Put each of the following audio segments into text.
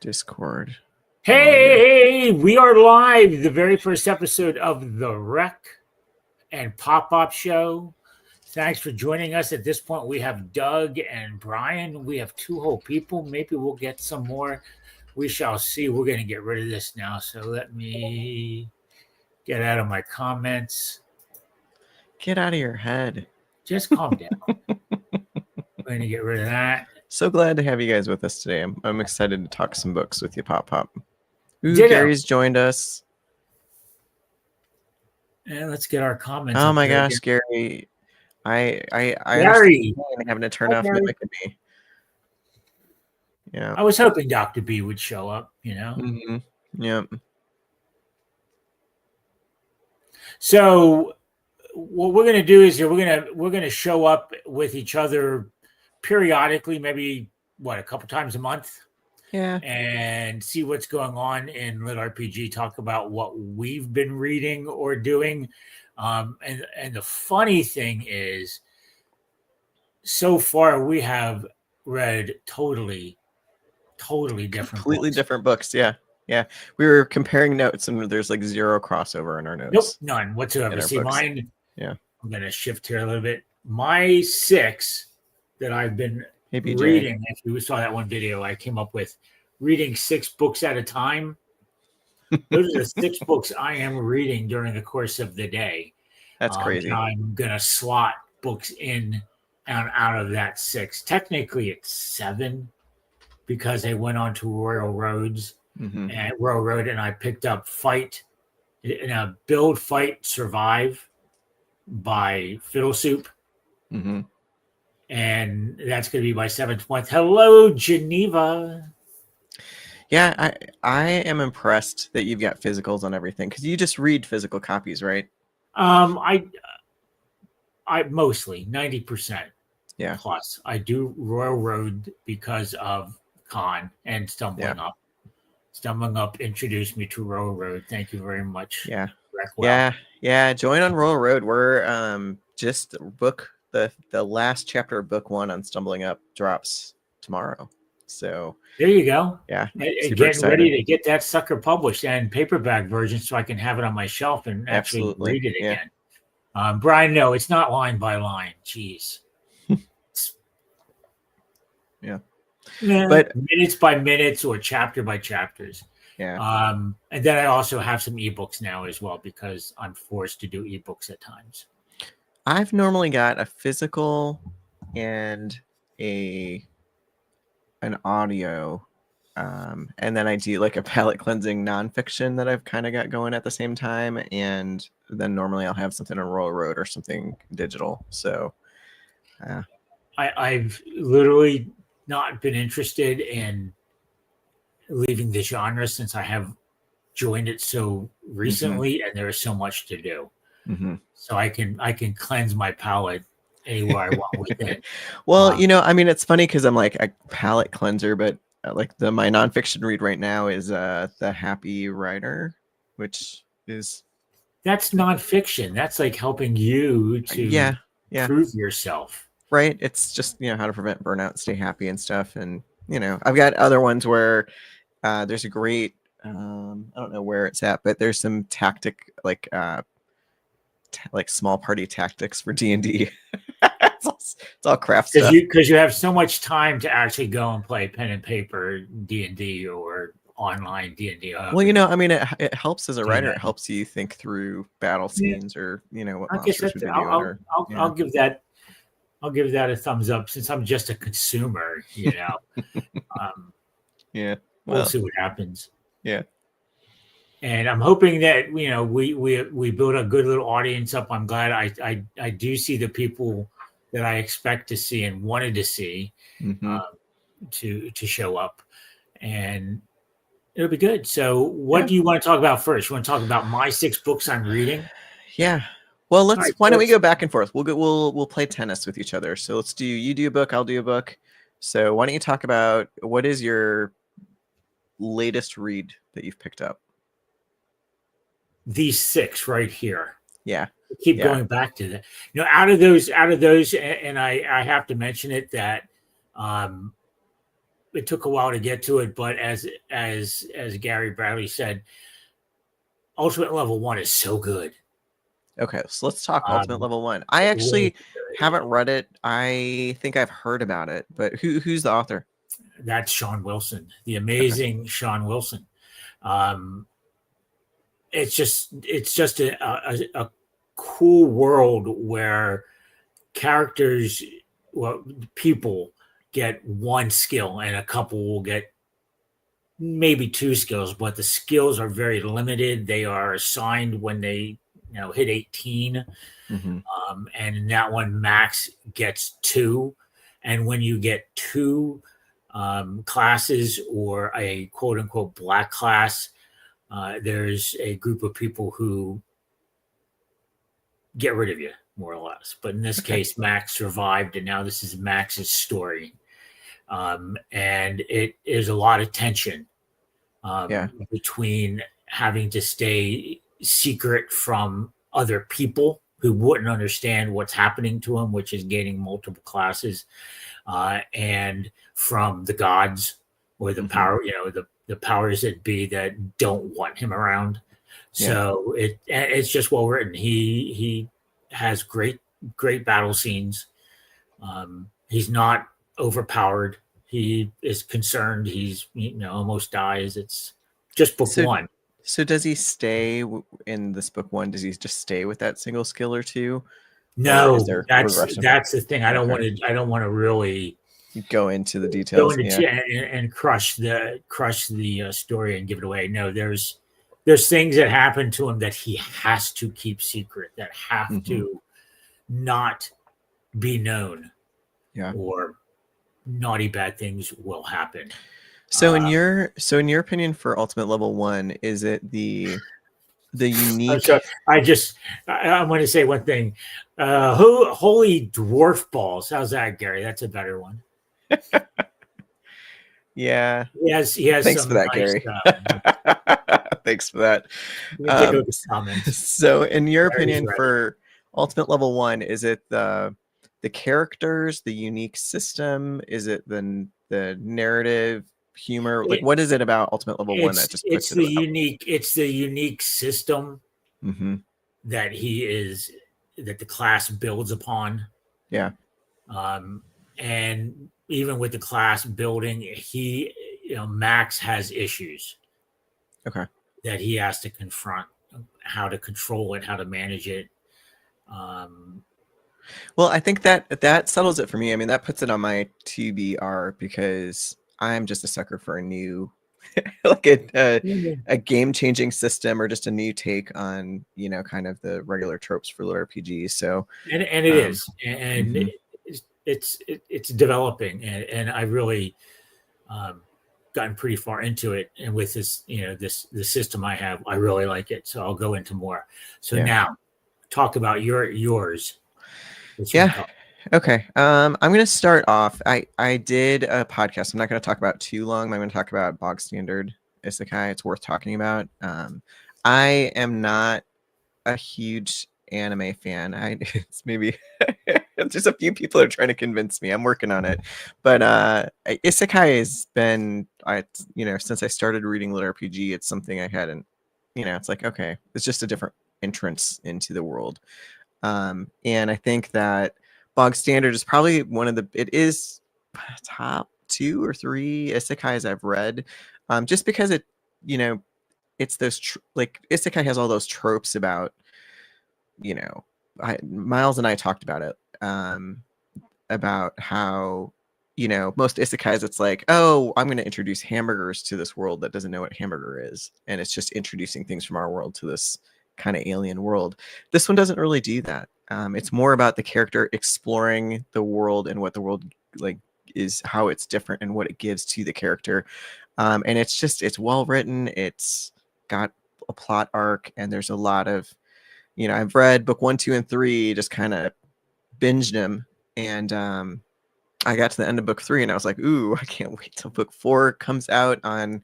Discord. Hey, we are live. The very first episode of the Reck and PopPop show. Thanks for joining us. At this point, we have Doug and Brian. We have two whole people. Maybe we'll get some more. We shall see. We're going to get rid of this now. So let me get out of my comments. Get out of your head. Just calm down. We're going to get rid of that. So glad to have you guys with us today. I'm excited to talk some books with you, PopPop. Ooh, Ditto. Gary's joined us. And let's get our comments. Oh my gosh, Gary. I Gary having to turn off mimicking me. Yeah. I was hoping Dr. B would show up, you know. Mm-hmm. Yep. So what we're gonna do is we're gonna show up with each other periodically, maybe a couple times a month. Yeah. And see what's going on in LitRPG, talk about what we've been reading or doing. And the funny thing is, so far we have read totally different completely different books. Yeah. We were comparing notes and there's like zero crossover in our notes. Nope, none whatsoever. See, books. mine, yeah. I'm gonna shift here a little bit. My 6 that I've been reading, if you saw that one video, I came up with reading 6 books at a time. Those are the 6 books I am reading during the course of the day. That's crazy. I'm gonna slot books in and out of that 6. Technically, it's 7 because I went on to Royal Road, and I picked up Build, Fight, Survive by Fiddle Soup. Mm-hmm. And that's going to be my 7th month. Hello, Geneva. Yeah, I am impressed that you've got physicals on everything because you just read physical copies, right? I mostly 90%. Yeah. Plus, I do Royal Road because of Con and Stumbling Up. Stumbling Up introduced me to Royal Road. Thank you very much. Yeah. Reck Well. Yeah. Join on Royal Road. We're just the last chapter of book 1 on Stumbling Up drops tomorrow. So there you go. Yeah. Getting ready to get that sucker published and paperback version so I can have it on my shelf and actually read it again. Brian, no, it's not line by line. Jeez. Yeah. But minutes by minutes or chapter by chapters. Yeah. And then I also have some ebooks now as well because I'm forced to do ebooks at times. I've normally got a physical and an audio, and then I do like a palate cleansing nonfiction that I've kind of got going at the same time, and then normally I'll have something on Royal Road or something digital. So I've literally not been interested in leaving the genre since I have joined it so recently, and there is so much to do. So I can cleanse my palate anywhere I want with it. Well, it's funny because I'm like a palate cleanser, but like my nonfiction read right now is The Happy Writer, which is that's nonfiction. That's like helping you to prove yourself. Right. It's just how to prevent burnout, stay happy and stuff. And I've got other ones where there's a great I don't know where it's at, but there's some tactic like small party tactics for D&D. It's all craft stuff. Because you have so much time to actually go and play pen and paper D&D or online D&D. Well, it helps as a writer. It helps you think through battle scenes or what monsters would be doing. I'll give that a thumbs up since I'm just a consumer. Yeah. We'll see what happens. Yeah. And I'm hoping that we build a good little audience up. I'm glad I do see the people that I expect to see and wanted to see to show up, and it'll be good. So, what do you want to talk about first? You want to talk about my 6 books I'm reading? Yeah. Well, why don't we go back and forth? We'll play tennis with each other. So you do a book, I'll do a book. So why don't you talk about what is your latest read that you've picked up? These 6 right here. Yeah. Keep going back to that. Out of those, and I have to mention it that it took a while to get to it, but as Gary Bradley said, Ultimate Level 1 is so good. Okay, so let's talk Ultimate Level 1. I actually haven't read it. I think I've heard about it, but who's the author? That's Sean Wilson, the amazing Sean Wilson. It's just a cool world where characters, well, people get one skill and a couple will get maybe two skills, but the skills are very limited. They are assigned when they hit 18. And in that one, max gets 2. And when you get 2 classes or a quote unquote black class, there's a group of people who get rid of you, more or less. But in this case, Max survived, and now this is Max's story. And it is a lot of tension between having to stay secret from other people who wouldn't understand what's happening to him, which is gaining multiple classes, and from the gods or the power, the powers that be that don't want him around. So it's just well written. He has great battle scenes. He's not overpowered. He is concerned. He's almost dies. It's just book 1. So does he stay in this book 1? Does he just stay with that single skill or 2? No, that's the thing. I don't want to really go into the details and crush the story and give it away. No, there's things that happen to him that he has to keep secret, that have to not be known, or naughty bad things will happen. So in your opinion, for Ultimate Level 1, is it the unique? I'm going to say one thing. Holy dwarf balls. How's that, Gary? That's a better one. Yeah. He has Thanks for that, nice, Gary. Thanks for that. So in your opinion, for Ultimate Level 1, is it the characters, the unique system? Is it the narrative, humor? Like, what is it about Ultimate Level 1 that just puts it's the unique system that that the class builds upon. And even with the class building, Max has issues that he has to confront, how to control it, how to manage it. Well, I think that settles it for me. I mean, that puts it on my TBR, because I'm just a sucker for a new, like a game-changing system, or just a new take on, kind of the regular tropes for LitRPG. So, and it is, and it's developing, and I really gotten pretty far into it. And with this, the system I have, I really like it. So I'll go into more. So now, talk about yours. Okay. I'm going to start off. I did a podcast. I'm not going to talk about too long. I'm going to talk about bog standard isekai. It's worth talking about. I am not a huge anime fan. It's maybe just a few people are trying to convince me. I'm working on it. But isekai has been, since I started reading LitRPG, it's something I hadn't, it's like, okay, it's just a different entrance into the world. And I think that bog standard is probably it is top 2 or 3 isekais I've read, just because it, it's those isekai has all those tropes about, Miles and I talked about it, about how, most isekais, it's like, oh, I'm going to introduce hamburgers to this world that doesn't know what hamburger is, and it's just introducing things from our world to this kind of alien world. This one doesn't really do that. It's more about the character exploring the world and what the world is, how it's different, and what it gives to the character. And it's well written. It's got a plot arc, and there's a lot of, I've read book 1, 2, and 3, just kind of binged them, and I got to the end of book 3, and I was like, ooh, I can't wait till book 4 comes out on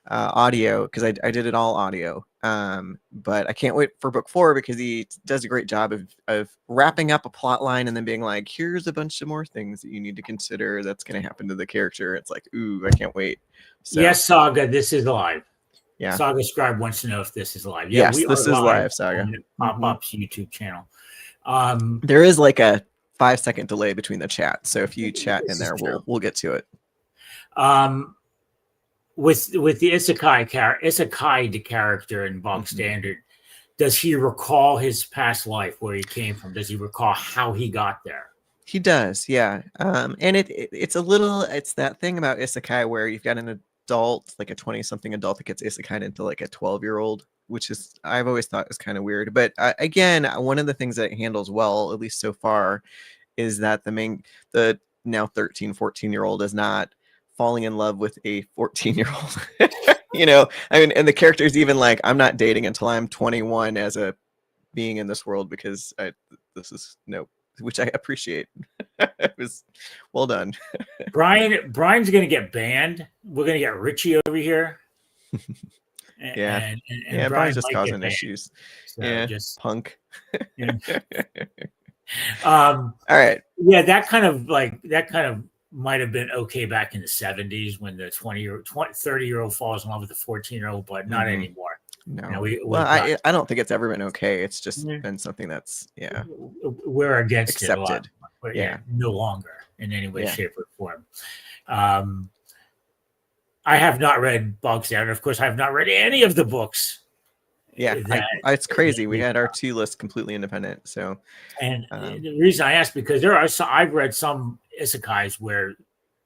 audio, because I did it all audio. But I can't wait for book 4 because he does a great job of wrapping up a plot line and then being like, here's a bunch of more things that you need to consider that's going to happen to the character. It's like, ooh, I can't wait. So, yes, Saga, this is live. Yeah. Saga Scribe wants to know if this is live. Yeah, yes, we this are is live, Saga. on PopPop's YouTube channel. There is like a 5-second delay between the chat, so if you chat in there, we'll get to it. With the Isekai character in Bog Standard, does he recall his past life, where he came from? Does he recall how he got there? He does, yeah. And it's a little, it's that thing about Isekai where you've got an adult, like a 20-something adult that gets Isekai into like a 12-year-old, which is, I've always thought is kind of weird. But again, one of the things that it handles well, at least so far, is that the now 13, 14-year-old is not falling in love with a 14-year-old. You know, I mean, and the character's even like, I'm not dating until I'm 21 as a being in this world because this is no, which I appreciate. It was well done. Brian's gonna get banned. We're gonna get Richie over here. And Brian's just causing issues. So yeah, just punk. Yeah. All right. Yeah, that kind of might have been okay back in the 70s when the 30-year-old falls in love with the 14-year-old, but not anymore. No, I don't think it's ever been okay. It's just been something that's we're against accepted. It a lot, but no longer in any way, shape, or form. I have not read Bog Standard. Of course, I have not read any of the books. Yeah, it's crazy. We had our 2 lists completely independent. So, and the reason I asked, because I've read some isekais where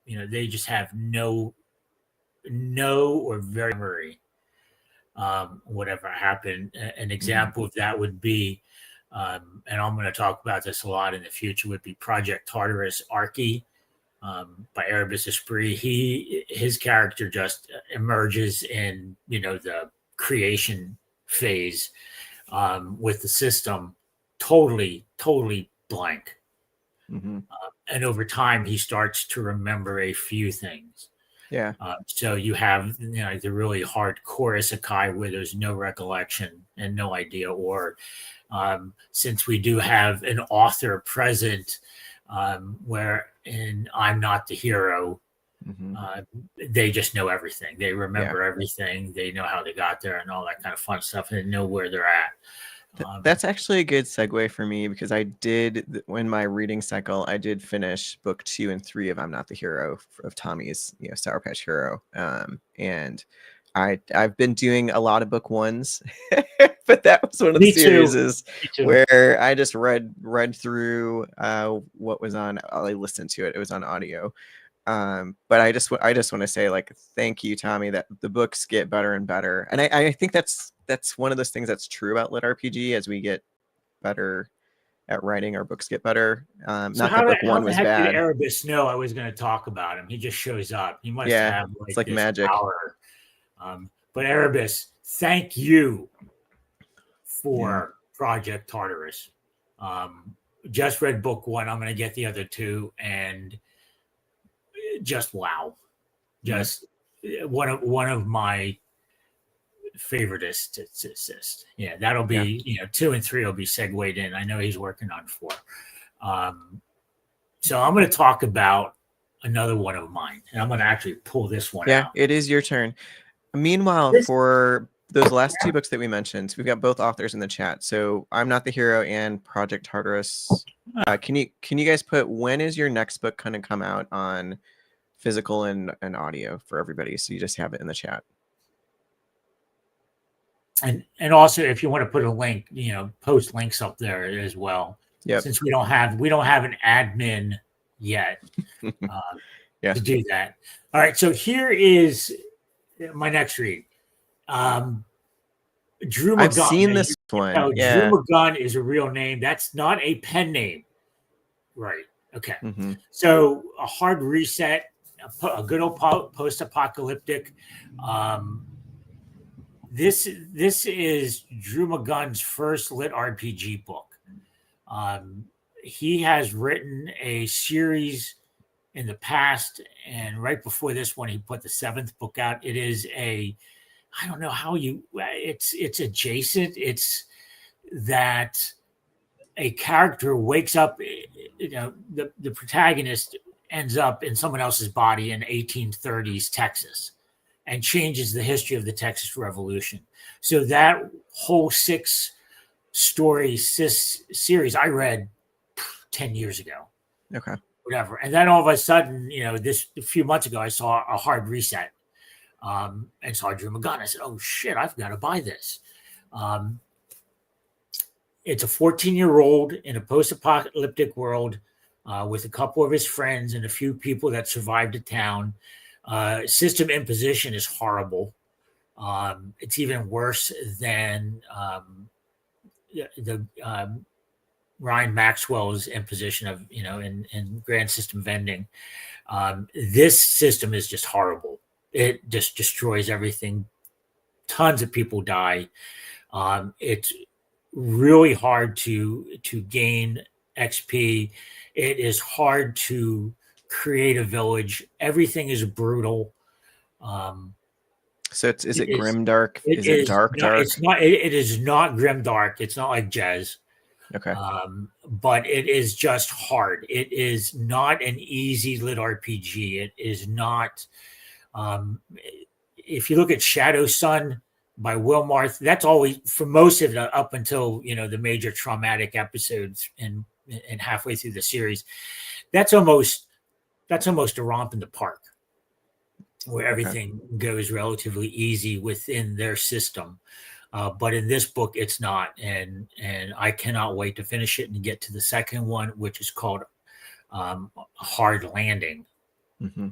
they just have no or very memory. Whatever happened. An example of that would be, and I'm going to talk about this a lot in the future, would be Project Tartarus Archie by Erebus Esprit. His character just emerges in the creation phase with the system totally blank. And over time, he starts to remember a few things. Yeah. So you have the really hardcore isekai where there's no recollection and no idea, or since we do have an author present where in I'm Not the Hero, they just know everything. They remember everything. They know how they got there and all that kind of fun stuff, and they know where they're at. That's actually a good segue for me, because I did, in my reading cycle, I did finish book 2 and 3 of I'm Not the Hero, of Tommy's, Sour Patch Hero. And I've been doing a lot of book 1s, but that was one of the series where I just read through what was on. I listened to it. It was on audio. But I just want to say, like, thank you, Tommy, that the books get better and better. And I think that's one of those things that's true about LitRPG. As we get better at writing, our books get better. Not that book 1 was bad. Did Erebus know I was going to talk about him? He just shows up. He must have it's like magic. Power. But Erebus, thank you for Project Tartarus. Just read book 1. I'm going to get the other 2, and just wow, just one of my favoriteest. Yeah, that'll be 2 and 3 will be segued in. I know he's working on 4. So I'm going to talk about another one of mine, and I'm going to actually pull this one out. Yeah, it is your turn. Meanwhile, for those last 2 books that we mentioned, we've got both authors in the chat. So I'm Not the Hero and Project Tartarus. Can you guys put, when is your next book going to come out on physical and audio for everybody, so you just have it in the chat? And also, if you want to put a link, post links up there as well. Yeah. Since we don't have an admin yet to do that. All right. So here is my next read. Drew McGunn. I've seen this one. Drew McGunn is a real name. That's not a pen name. Right. Okay. So a hard reset, a good old post-apocalyptic. This is Drew McGunn's first LitRPG book. He has written a series in the past, and right before this one, he put the 7th book out. It is a I don't know how it's adjacent. It's that a character wakes up, the protagonist ends up in someone else's body in 1830s Texas and changes the history of the Texas Revolution. So that whole 6-story series I read 10 years ago. Okay. Whatever. And then all of a sudden, a few months ago, I saw a hard reset. And so I drew my gun. I said, oh shit, I've got to buy this. It's a 14-year-old in a post-apocalyptic world with a couple of his friends and a few people that survived the town. System imposition is horrible. It's even worse than the Ryan Maxwell's imposition of, in grand system vending. This system is just horrible. It just destroys everything. Tons of people die. It's really hard to gain XP. It is hard to create a village. Everything is brutal. So is it grimdark? Is it dark? It's not. It is not grimdark. It's not like jazz. Okay. But it is just hard. It is not an easy lit RPG. It is not. If you look at Shadow Sun by Will Marth, that's always, for most of it up until the major traumatic episodes and halfway through the series, that's almost a romp in the park, where everything goes relatively easy within their system. But in this book, it's not, and I cannot wait to finish it and get to the second one, which is called Hard Landing. Mm-hmm.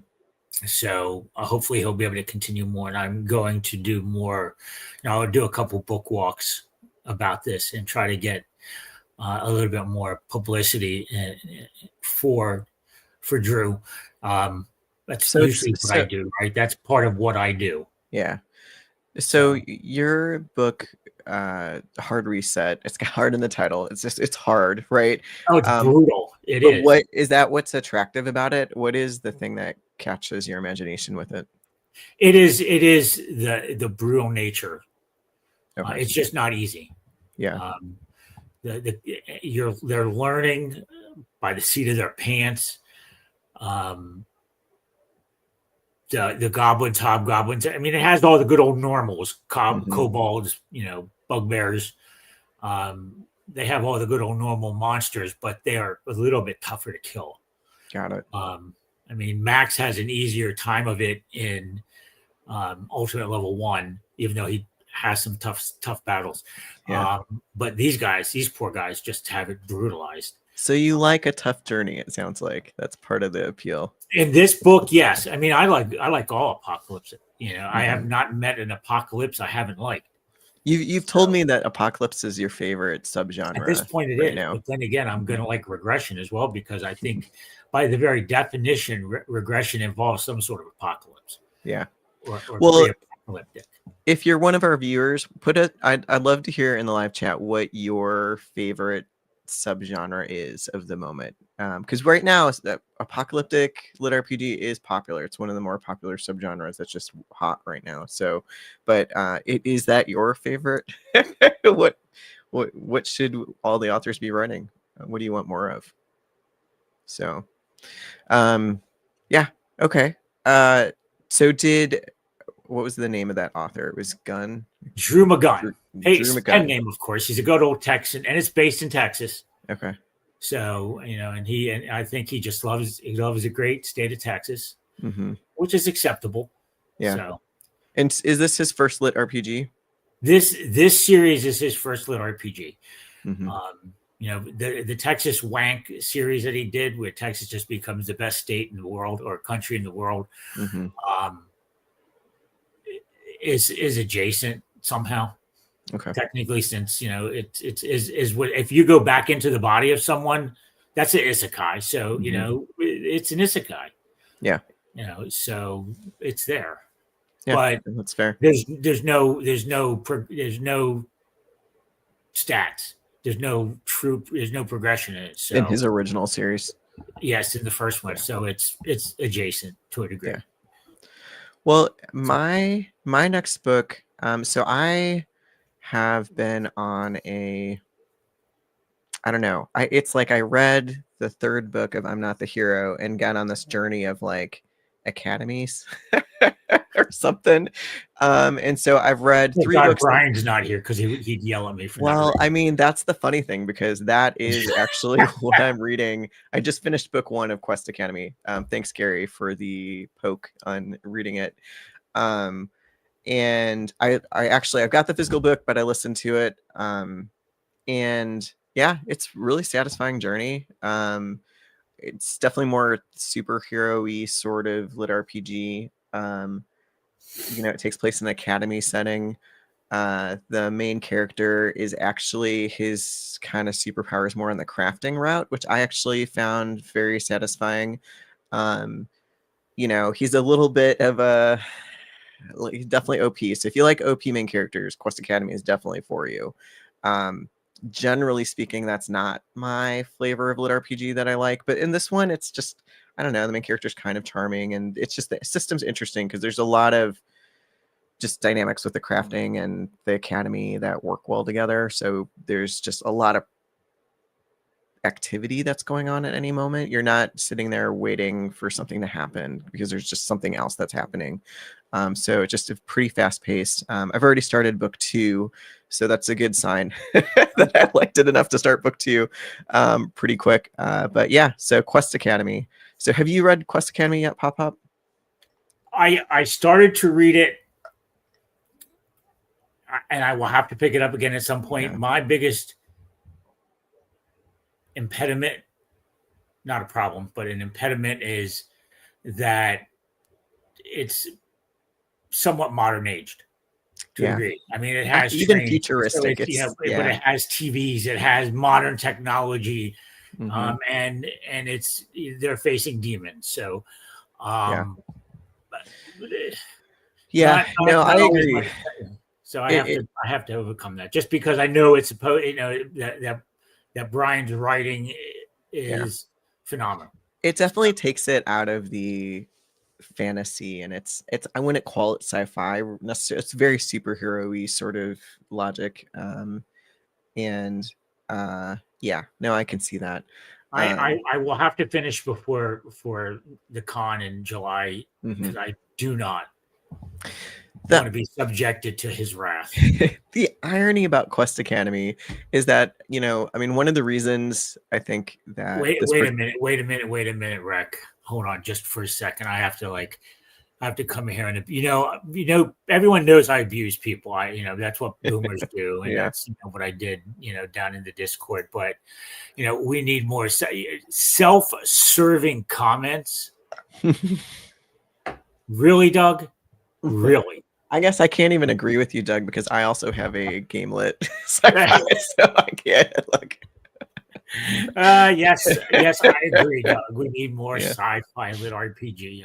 So hopefully he'll be able to continue more, and I'm going to do more. I'll do a couple book walks about this and try to get a little bit more publicity for Drew. That's usually what I do, right? That's part of what I do. Yeah. So your book, Hard Reset, it's got hard in the title. It's hard, right? Oh, it's brutal. It is. What is that? What's attractive about it? What is the thing that catches your imagination with it? It is the brutal nature. Okay. It's just not easy. Yeah. They're learning by the seat of their pants. The goblins, hobgoblins. I mean, it has all the good old normals, kobolds, bugbears. They have all the good old normal monsters, but they are a little bit tougher to kill. Got it. I mean, Max has an easier time of it in Ultimate Level 1, even though he has some tough battles. Yeah. But these poor guys, just have it brutalized. So you like a tough journey, it sounds like. That's part of the appeal. In this book, yes. I mean, I like all apocalypse. I have not met an apocalypse I haven't liked. You've told me that apocalypse is your favorite subgenre. At this point, it is. Now. But then again, I'm going to like regression as well, because I think by the very definition, regression involves some sort of apocalypse. Yeah. Or apocalyptic. If you're one of our viewers, I'd love to hear in the live chat what your favorite subgenre is of the moment. Because right now, apocalyptic lit RPG is popular. It's one of the more popular subgenres that's just hot right now. So, but is that your favorite? What should all the authors be writing? What do you want more of? So, yeah, okay. So what was the name of that author? It was Drew McGunn. Drew pen name, of course. He's a good old Texan, and it's based in Texas. Okay. So, and I think he just loves a great state of Texas, which is acceptable. Yeah. So, and is this his first lit RPG? This series is his first lit RPG. Mm-hmm. The Texas Wank series that he did, where Texas just becomes the best state in the world or country in the world, is adjacent somehow. Okay. Technically, since it's what, if you go back into the body of someone, that's an isekai. So it's an isekai. Yeah. So it's there. Yeah, but that's fair. There's no stats. There's no progression in it. So in his original series. Yes, in the first one. So it's adjacent to a degree. Yeah. Well, my next book So I have been on a, I don't know. It's like I read the third book of I'm Not the Hero and got on this journey of like academies or something. And so I've read Thank 3 God books. Brian's not here because he'd yell at me for Well, not I mean, that's the funny thing because that is actually what I'm reading. I just finished book 1 of Quest Academy. Thanks, Gary, for the poke on reading it. And I've got the physical book, but I listened to it. And yeah, it's really satisfying journey. It's definitely more superhero-y sort of lit RPG. It takes place in an academy setting. The main character is actually his kind of superpowers more on the crafting route, which I actually found very satisfying. He's a little bit of he's definitely OP. So if you like OP main characters, Quest Academy is definitely for you. Generally speaking, that's not my flavor of lit RPG that I like, but in this one, it's just, I don't know, the main character's kind of charming, and it's just the system's interesting because there's a lot of just dynamics with the crafting and the academy that work well together. So there's just a lot of activity that's going on at any moment. You're not sitting there waiting for something to happen because there's just something else that's happening. So it's just a pretty fast paced. I've already started book 2, so that's a good sign that I liked it enough to start book 2 pretty quick. But yeah, so Quest Academy. So have you read Quest Academy yet, PopPop? I started to read it, and I will have to pick it up again at some point. Yeah. My biggest impediment, not a problem, but an impediment, is that it's somewhat modern aged to a degree. I mean, it has even trains, futuristic. so but it has TVs, it has modern technology, and they're facing demons. So, I agree. So I have to overcome that just because I know it's supposed, that Brian's writing is phenomenal. It definitely takes it out of the fantasy, and it's I wouldn't call it sci-fi necessarily. It's very superhero-y sort of logic. I can see that. I will have to finish before the con in July because I do not want to be subjected to his wrath. The irony about Quest Academy is that, one of the reasons I think that wait a minute, Reck. Hold on just for a second. I have to come here and everyone knows I abuse people. That's what boomers do, and that's what I did down in the Discord. But we need more self-serving comments. Really, Doug? Really? I guess I can't even agree with you, Doug, because I also have a gamelit sci-fi, so I can't look. Yes, I agree, Doug. We need more sci-fi lit RPG.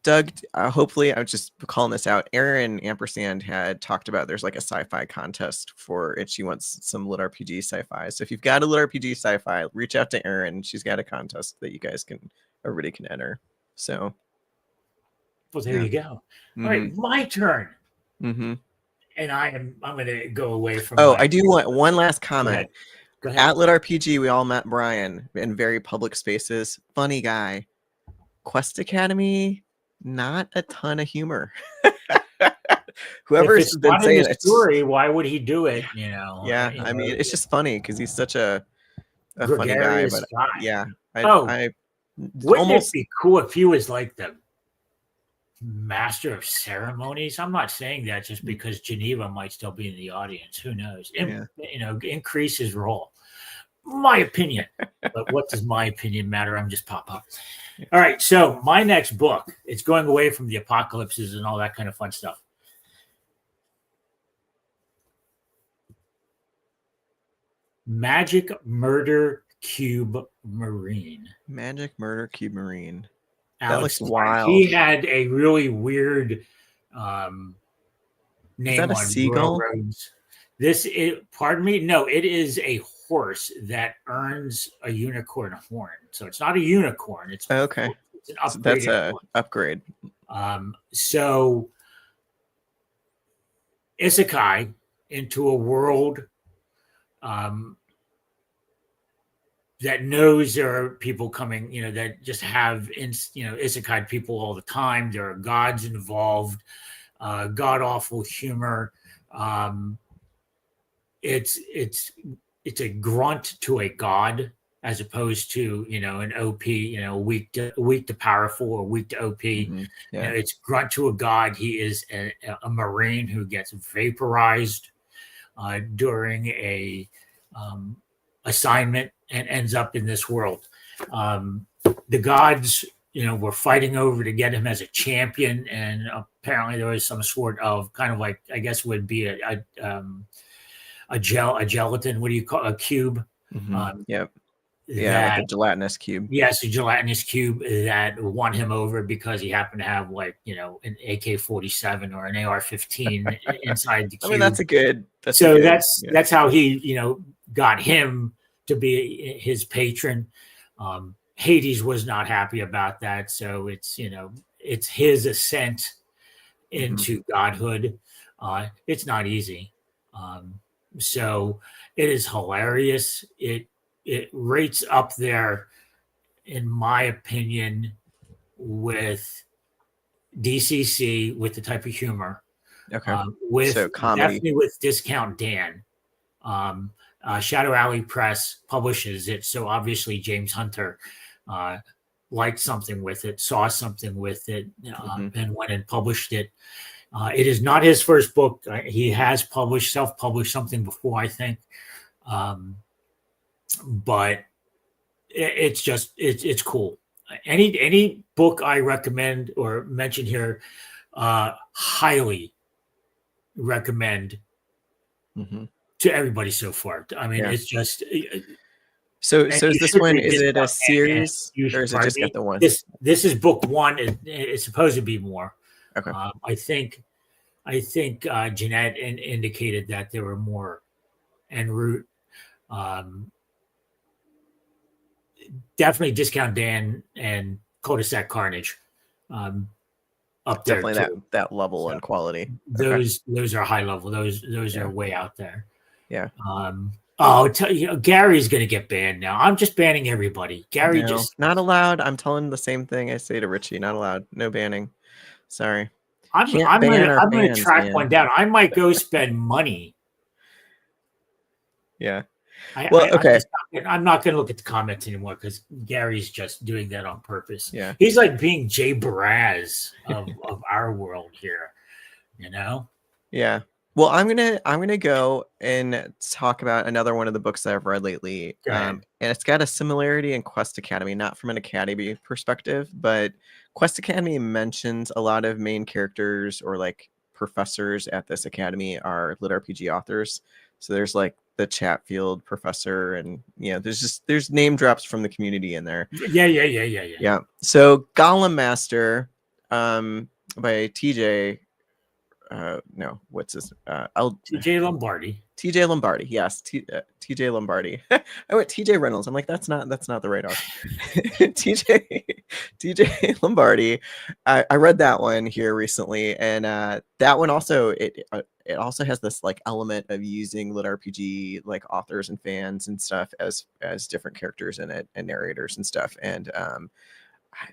Doug, hopefully, I was just calling this out. Erin Ampersand had talked about there's like a sci-fi contest for it. She wants some lit RPG sci-fi. So if you've got a lit RPG sci-fi, reach out to Erin. She's got a contest that everybody can enter. So. Well, there you go. All right, my turn. And I'm going to go away from. I do want one last comment. Go ahead. At LitRPG, we all met Brian in very public spaces. Funny guy. Quest Academy, not a ton of humor. Whoever's been saying the story, why would he do it? Yeah, I mean, it's just funny because he's such a funny guy. But guy. Wouldn't it be cool if he was like the master of ceremonies? I'm not saying that just because Geneva might still be in the audience. Who knows? Increase his role. My opinion. But what does my opinion matter? I'm just PopPop. All right. So my next book, it's going away from the apocalypses and all that kind of fun stuff. Magic Murder Cube Marine. Magic Murder Cube Marine. Alex, that looks wild. He had a really weird name. Is that a seagull? Pardon me? No, it is a horse that earns a unicorn horn. So it's not a unicorn. It's okay. It's an upgrade. That's an upgrade. So isekai into a world that knows there are people coming, that just have, isekai people all the time. There are gods involved, god awful humor. It's a grunt to a god as opposed to an OP, weak to powerful or weak to OP. Mm-hmm. Yeah. It's grunt to a god. He is a marine who gets vaporized during a assignment and ends up in this world. The gods, were fighting over to get him as a champion, and apparently there was some sort of kind of like, I guess would be a gelatin. What do you call a cube? Mm-hmm. Yep. Yeah, That, like a gelatinous cube. yes, a gelatinous cube that won him over because he happened to have an AK-47 or an AR-15 inside the cube. I mean, that's that's how he got him to be his patron. Hades was not happy about that, so it's his ascent into godhood. It's not easy. So it is hilarious. It rates up there, in my opinion, with DCC, with the type of humor. Okay. So comedy. Definitely with Discount Dan. Shadow Alley Press publishes it, so obviously James Hunter liked something with it, saw something with it, and went and published it. It is not his first book. He has self-published something before, I think. But it's cool. Any book I recommend or mention here, highly recommend to everybody so far. I mean, it's just. So is this one? Is it a series, or is it just got the one? This is book one. It's supposed to be more. Okay. I think Jeanette indicated that there were more en route. Definitely Discount Dan and Cul-de-sac Carnage up there. Definitely that level and quality. Those are high level. Those are way out there. Yeah. Gary's going to get banned now. I'm just banning everybody. Gary just not allowed. I'm telling the same thing I say to Richie. Not allowed. No banning. Sorry. I'm going to track one down. I might go spend money. Yeah. Okay. I'm not going to look at the comments anymore because Gary's just doing that on purpose. Yeah. He's like being Jay Baraz of our world here, Yeah. Well, I'm gonna go and talk about another one of the books that I've read lately, and it's got a similarity in Quest Academy, not from an academy perspective, but Quest Academy mentions a lot of main characters or like professors at this academy are LitRPG authors. So there's like the Chatfield professor, and there's name drops from the community in there. Yeah. So Golem Master, by TJ. What's his? TJ Lombardi. TJ Lombardi, yes, TJ Lombardi. I went TJ Reynolds. I'm like, that's not the right author. TJ Lombardi. I read that one here recently, and that one also it also has this like element of using LitRPG like authors and fans and stuff as different characters in it and narrators and stuff. And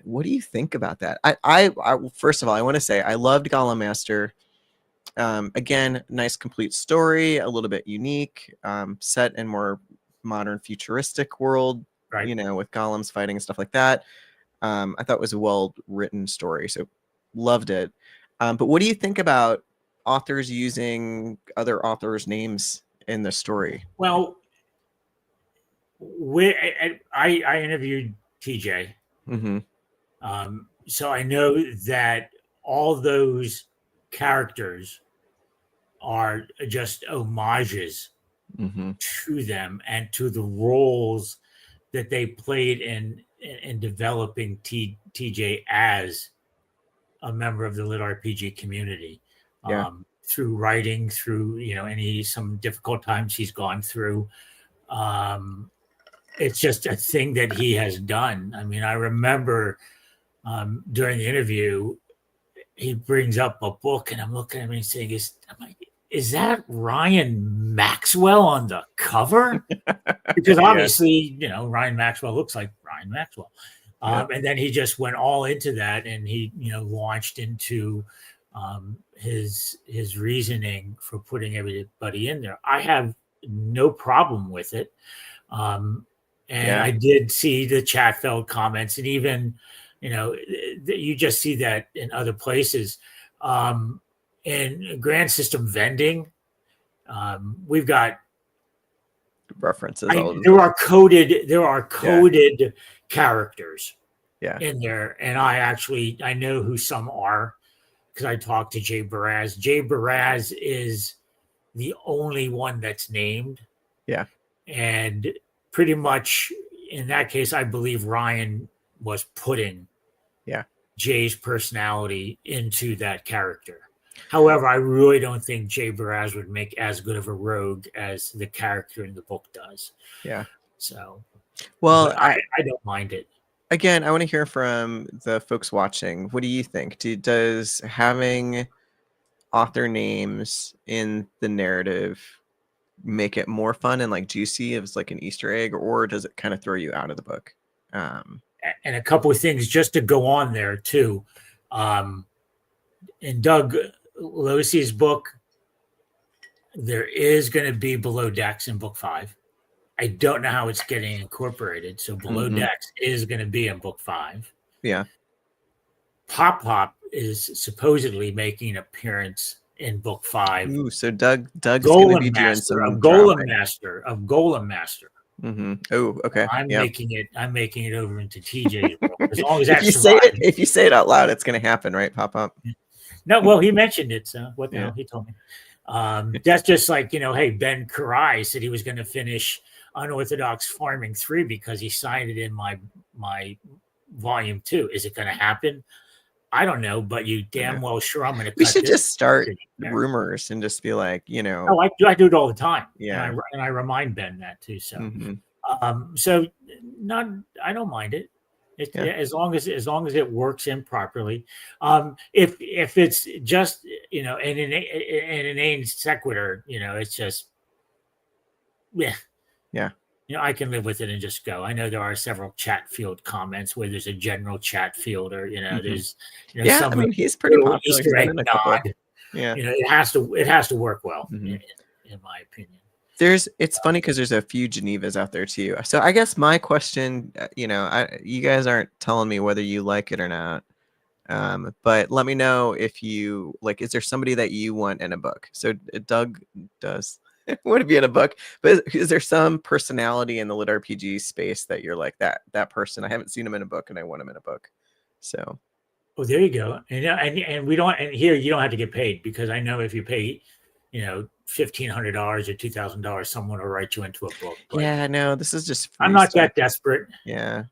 what do you think about that? I first of all, I want to say I loved Golem Master. Again, nice complete story, a little bit unique, set in more modern futuristic world, right? With golems fighting and stuff like that. I thought it was a well-written story, so loved it. But what do you think about authors using other authors' names in the story? Well, I interviewed TJ. So I know that all those characters are just homages to them and to the roles that they played in developing TJ as a member of the LitRPG community. Through writing, through some difficult times he's gone through. It's just a thing that he has done. I mean, I remember during the interview, he brings up a book, and I'm looking at him and saying, is that Ryan Maxwell on the cover? Because obviously, Ryan Maxwell looks like Ryan Maxwell. And then he just went all into that, and he, launched into his reasoning for putting everybody in there. I have no problem with it. I did see the Chatfield comments, and even, you just see that in other places. In grand system vending, we've got references. There are coded characters in there, and I know who some are because I talked to Jay Baraz. Jay Baraz is the only one that's named. Yeah. And pretty much in that case, I believe Ryan was putting Jay's personality into that character. However, I really don't think Jay Baraz would make as good of a rogue as the character in the book does. Yeah. So, well, I don't mind it. Again, I want to hear from the folks watching. What do you think? Does having author names in the narrative make it more fun and like juicy as like an Easter egg, or does it kind of throw you out of the book? And a couple of things just to go on there too. In Doug Losey's book, there is going to be Below Decks in book 5. I don't know how it's getting incorporated. So Below Decks is going to be in book 5. Yeah. PopPop is supposedly making an appearance in book 5. Ooh, so Doug's going to be doing some Golem Master of Golem Master. Mm-hmm. Oh, okay. I'm making it over into TJ's book. As long as if you say it out loud, it's going to happen, right? PopPop. No, well, he mentioned it. So what the hell? He told me. That's just like, hey, Ben Karai said he was going to finish Unorthodox Farming 3 because he signed it in my volume 2. Is it going to happen? I don't know, but you damn well sure I'm going to. We should just start rumors and just be like, Oh, I do it all the time. Yeah, and I remind Ben that too. So, I don't mind it. As long as it works in properly. If it's just an inane sequitur, it's just yeah. I can live with it and just go. I know there are several chat field comments where there's a general chat field, or there's I mean, he's pretty popular. Easter egg nod. Yeah, it has to work well, in my opinion. It's funny because there's a few Genevas out there too. So I guess my question, you guys aren't telling me whether you like it or not, but let me know if you like. Is there somebody that you want in a book? So Doug does want to be in a book, but is there some personality in the LitRPG space that you're like that person? I haven't seen him in a book, and I want him in a book. So, well, there you go. And we don't. And here you don't have to get paid, because I know if you pay, $1,500 or $2,000, someone will write you into a book. But yeah, no, this is just. I'm not that desperate. Yeah.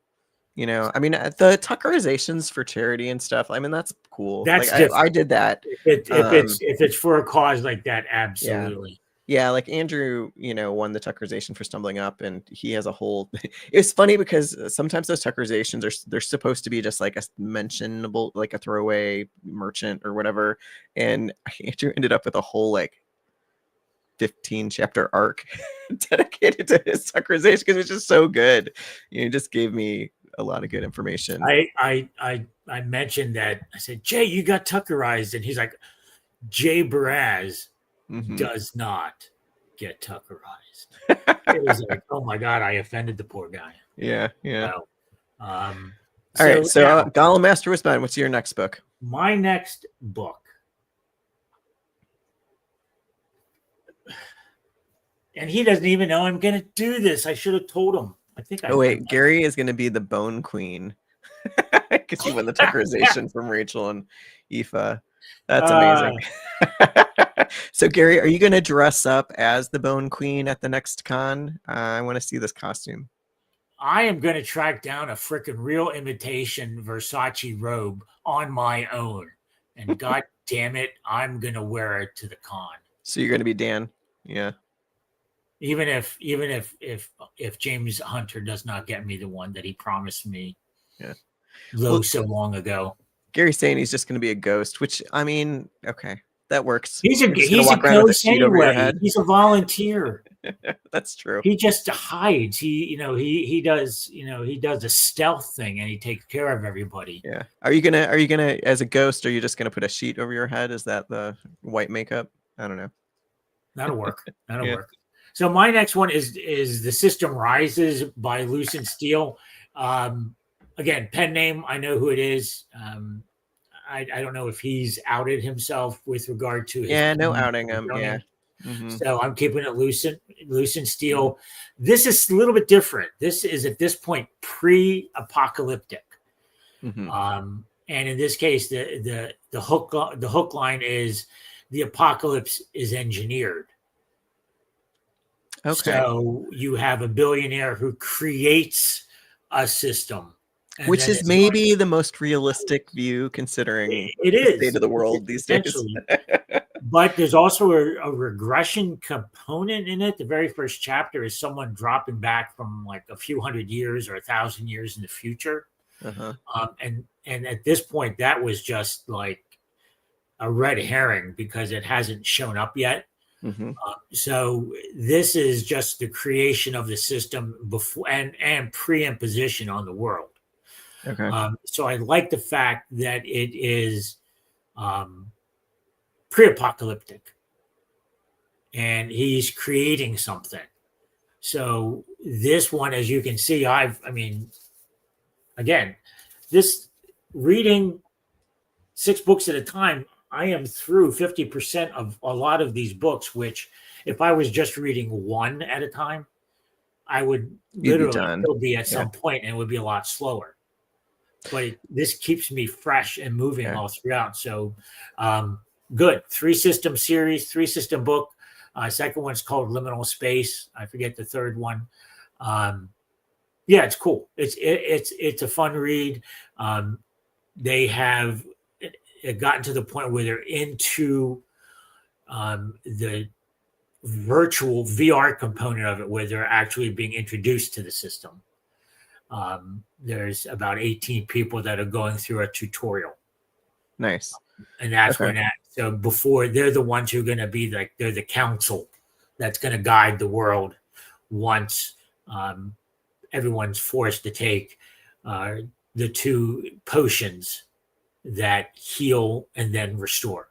I mean, the Tuckerizations for charity and stuff. I mean, that's cool. That's like, I did that. If it's for a cause like that, absolutely. Yeah, like Andrew, won the Tuckerization for Stumbling Up, and he has a whole. It's funny because sometimes those Tuckerizations they're supposed to be just like a mentionable, like a throwaway merchant or whatever, and Andrew ended up with a whole 15 chapter arc dedicated to his Tuckerization because it's just so good. He just gave me a lot of good information. I mentioned that. I said, Jay, you got Tuckerized, and he's like, Jay Baraz does not get Tuckerized. It was like, oh my God, I offended the poor guy. Yeah. So, all right. So Golem Master was mine. What's your next book? My next book. And he doesn't even know I'm going to do this. I should have told him. Gary is going to be the Bone Queen because he won the Tuckerization from Rachel and Aoife. That's amazing. So, Gary, are you going to dress up as the Bone Queen at the next con? I want to see this costume. I am going to track down a freaking real imitation Versace robe on my own. And God damn it, I'm going to wear it to the con. So you're going to be Dan? Yeah. Even if James Hunter does not get me the one that he promised me so long ago. Gary's saying he's just going to be a ghost, which, I mean, okay, that works. He's You're just gonna walk around with a ghost sheet over your anyway. head. He's a volunteer. That's true. He just hides. He does a stealth thing, and he takes care of everybody. Yeah. Are you gonna as a ghost? Are you just gonna put a sheet over your head? Is that the white makeup? I don't know. That'll work. That'll work. So my next one is The System Rises by Lucent Steele. Again, pen name. I know who it is. I don't know if he's outed himself with regard to his no outing him. Yeah. Mm-hmm. So I'm keeping it Lucent Steele. Mm-hmm. This is a little bit different. This is at this point pre-apocalyptic. Mm-hmm. And in this case, the hook line is the apocalypse is engineered. Okay. So you have a billionaire who creates a system, which is maybe the most realistic view, considering the state of the world these days. But there's also a regression component in it. The very first chapter is someone dropping back from like a few hundred years or 1,000 years in the future. Uh-huh. And at this point, that was just like a red herring because it hasn't shown up yet. Mm-hmm. So this is just the creation of the system before and pre-imposition on the world. Okay. So I like the fact that it is pre-apocalyptic, and he's creating something. So this one, as you can see, again, this reading 6 books at a time, I am through 50% of a lot of these books, which if I was just reading one at a time, I would literally still be at some point, and it would be a lot slower. But this keeps me fresh and moving all throughout. So good. 3-system series, 3-system book. Second one's called Liminal Space. I forget the third one. It's cool. It's a fun read. They have gotten to the point where they're into the virtual VR component of it, where they're actually being introduced to the system. There's about 18 people that are going through a tutorial. Nice. And that's when so before, they're the ones who are going to be like, they're the council that's going to guide the world once everyone's forced to take the 2 potions that heal and then restore.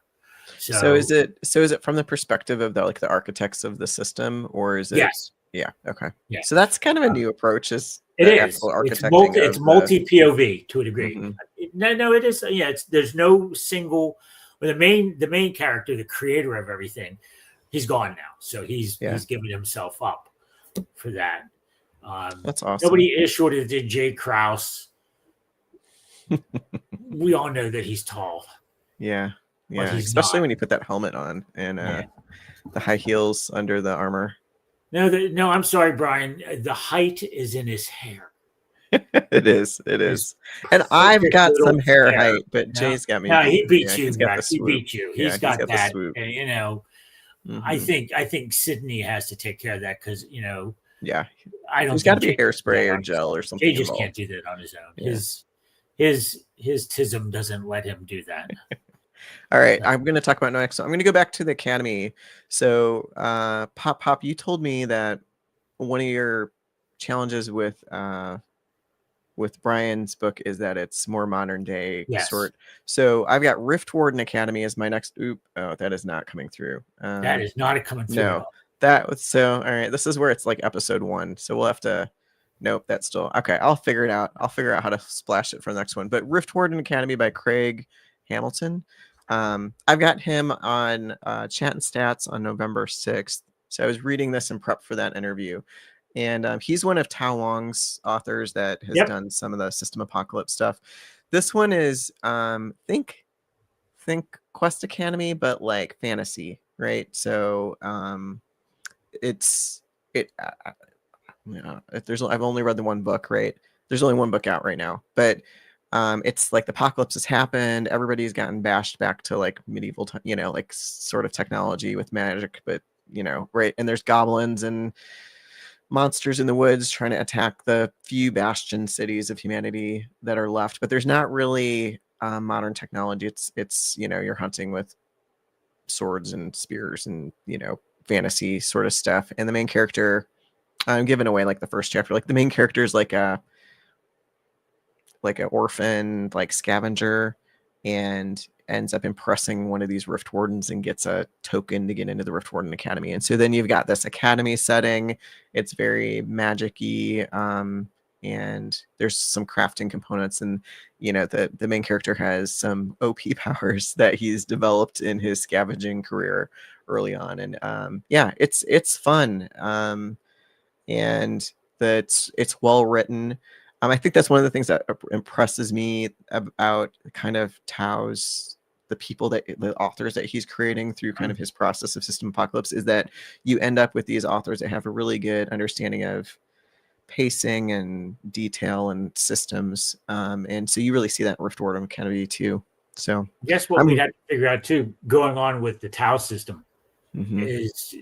So is it from the perspective of the architects of the system, or is it? Yes. Yeah. Okay. Yeah. So that's kind of a new approach. It is. It's multi POV to a degree. Mm-hmm. No, it is. Yeah. There's no single. Well, the main character, the creator of everything, he's gone now. So he's given himself up for that. That's awesome. Nobody is short of Jay Krause. We all know that he's tall. Yeah. Yeah. Especially when you put that helmet on and the high heels under the armor. No, I'm sorry, Brian. The height is in his hair. It is. And I've got some hair height, but Jay's got me. No, he beat you, Reck. He beat you. He's got that. Mm-hmm. I think Sydney has to take care of that because, yeah, I don't. There's got to be hairspray or gel or something. He just can't do that on his own. Yeah. His tism doesn't let him do that. All right, I'm going to talk about next. I'm going to go back to the Academy. So, Pop, you told me that one of your challenges with Brian's book is that it's more modern day sort. So I've got Rift Warden Academy as my next. That is not coming through. That is not coming through. No, all right. This is where it's like episode 1. So we'll have to. Nope, that's still okay. I'll figure it out. I'll figure out how to splash it for the next one. But Rift Warden Academy by Craig Hamilton. I've got him on Chat and Stats on November 6th. So I was reading this in prep for that interview. And he's one of Tao Wong's authors that has done some of the System Apocalypse stuff. This one is think Quest Academy, but like fantasy, right? So I've only read the one book, right? There's only one book out right now, but it's like the apocalypse has happened. Everybody's gotten bashed back to like medieval, like sort of technology with magic, but right. And there's goblins and monsters in the woods trying to attack the few bastion cities of humanity that are left. But there's not really modern technology. It's you're hunting with swords and spears and fantasy sort of stuff. And the main character, I'm giving away like the first chapter. Like the main character is like an orphan, like scavenger, and ends up impressing one of these Rift Wardens and gets a token to get into the Rift Warden Academy. And so then you've got this academy setting. It's very magic-y, and there's some crafting components. And the main character has some OP powers that he's developed in his scavenging career early on. And it's fun, and that it's well written. I think that's one of the things that impresses me about kind of Tao's, the authors that he's creating through kind of his process of System Apocalypse, is that you end up with these authors that have a really good understanding of pacing and detail and systems. And so you really see that in Rift Warden Academy too. So I guess what we'd have to figure out too, going on with the Tao system, is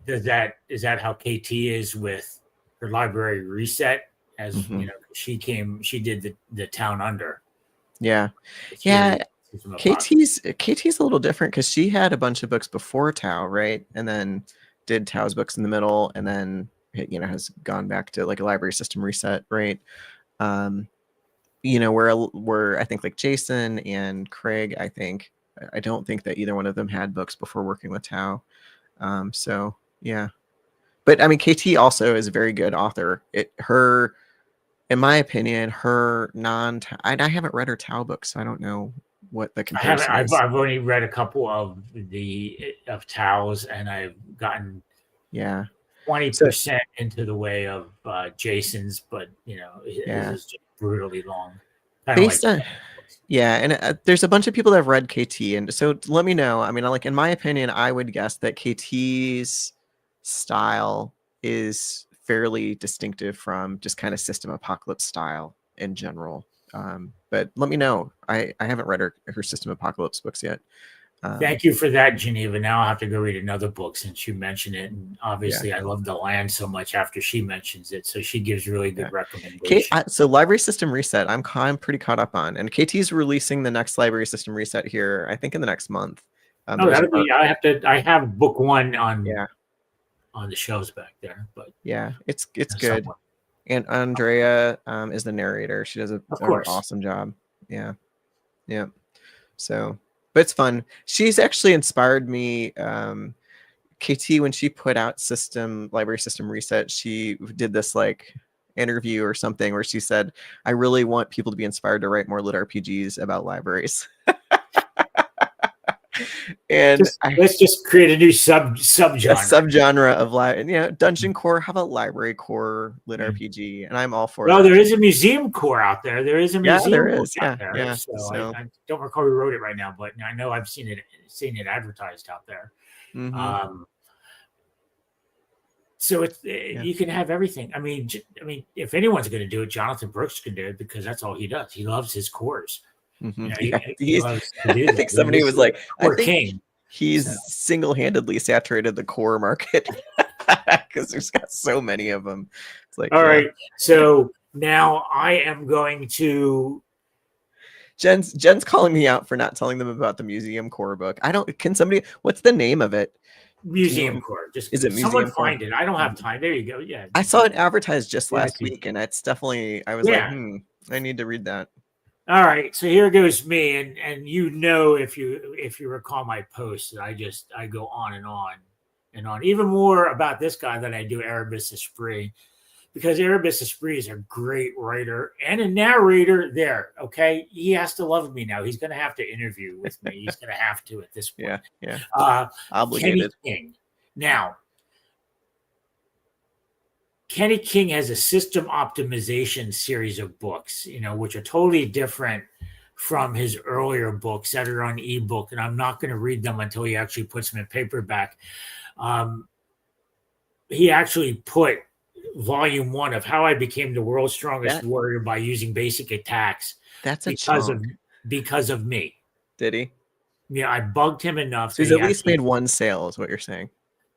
that how KT is with her library reset? As she did the Town Under. Yeah. KT's a little different because she had a bunch of books before Tao, right? And then did Tao's books in the middle, and then has gone back to like a library system reset, right? Where I think like Jason and Craig, I don't think that either one of them had books before working with Tao. So yeah. But I mean, KT also is a very good author. In my opinion, her I haven't read her Tao book, so I don't know what the comparison is. I've only read a couple of Tao's, and I've gotten 20% into the way of Jason's, but it is just brutally long. And there's a bunch of people that have read KT, and so let me know. I mean, like in my opinion, I would guess that KT's style is fairly distinctive from just kind of System Apocalypse style in general. But let me know. I haven't read her System Apocalypse books yet. Thank you for that, Geneva. Now I'll have to go read another book since you mentioned it. And obviously I love the land so much after she mentions it. So she gives really good recommendations. So Library System Reset, I'm pretty caught up on. And KT's releasing the next Library System Reset here, I think in the next month. I have book one on the shelves back there, but it's good. And Andrea is the narrator. She does an awesome job. So, but it's fun. She's actually inspired me. KT, when she put out Library System Reset, she did this like interview or something where she said, I really want people to be inspired to write more LitRPGs about libraries. And let's just create a new subgenre of dungeon core. How about library core LitRPG? And I'm all for that. There is a museum core out there. There is a museum out there. So I don't recall who wrote it right now, but I know I've seen it advertised out there. So it's you can have everything. I mean, if anyone's going to do it, Jonathan Brooks can do it because that's all he does. He loves his cores. I think somebody was like, he's single-handedly saturated the core market because there's got so many of them. It's like, all right. So now I am going to. Jen's calling me out for not telling them about the Museum Core book. What's the name of it? Museum Core. Is it Museum Core? Find it. I don't have time. There you go. Yeah. I saw it advertised just last week, and it's definitely. I was like, I need to read that. All right, so here goes me, and if you recall my posts, I go on and on and on, even more about this guy than I do Erebus Esprit, because Erebus Esprit is a great writer and a narrator. There, okay, he has to love me now. He's going to have to interview with me. He's going to have to at this point. Obligated. Kenny King. Now, Kenny King has a system optimization series of books, which are totally different from his earlier books that are on ebook. And I'm not going to read them until he actually puts them in paperback. He actually put volume 1 of How I Became the World's Strongest Warrior by Using Basic Attacks. That's because of me. Did he? Yeah, I bugged him enough. So he's at least made one sale, is what you're saying.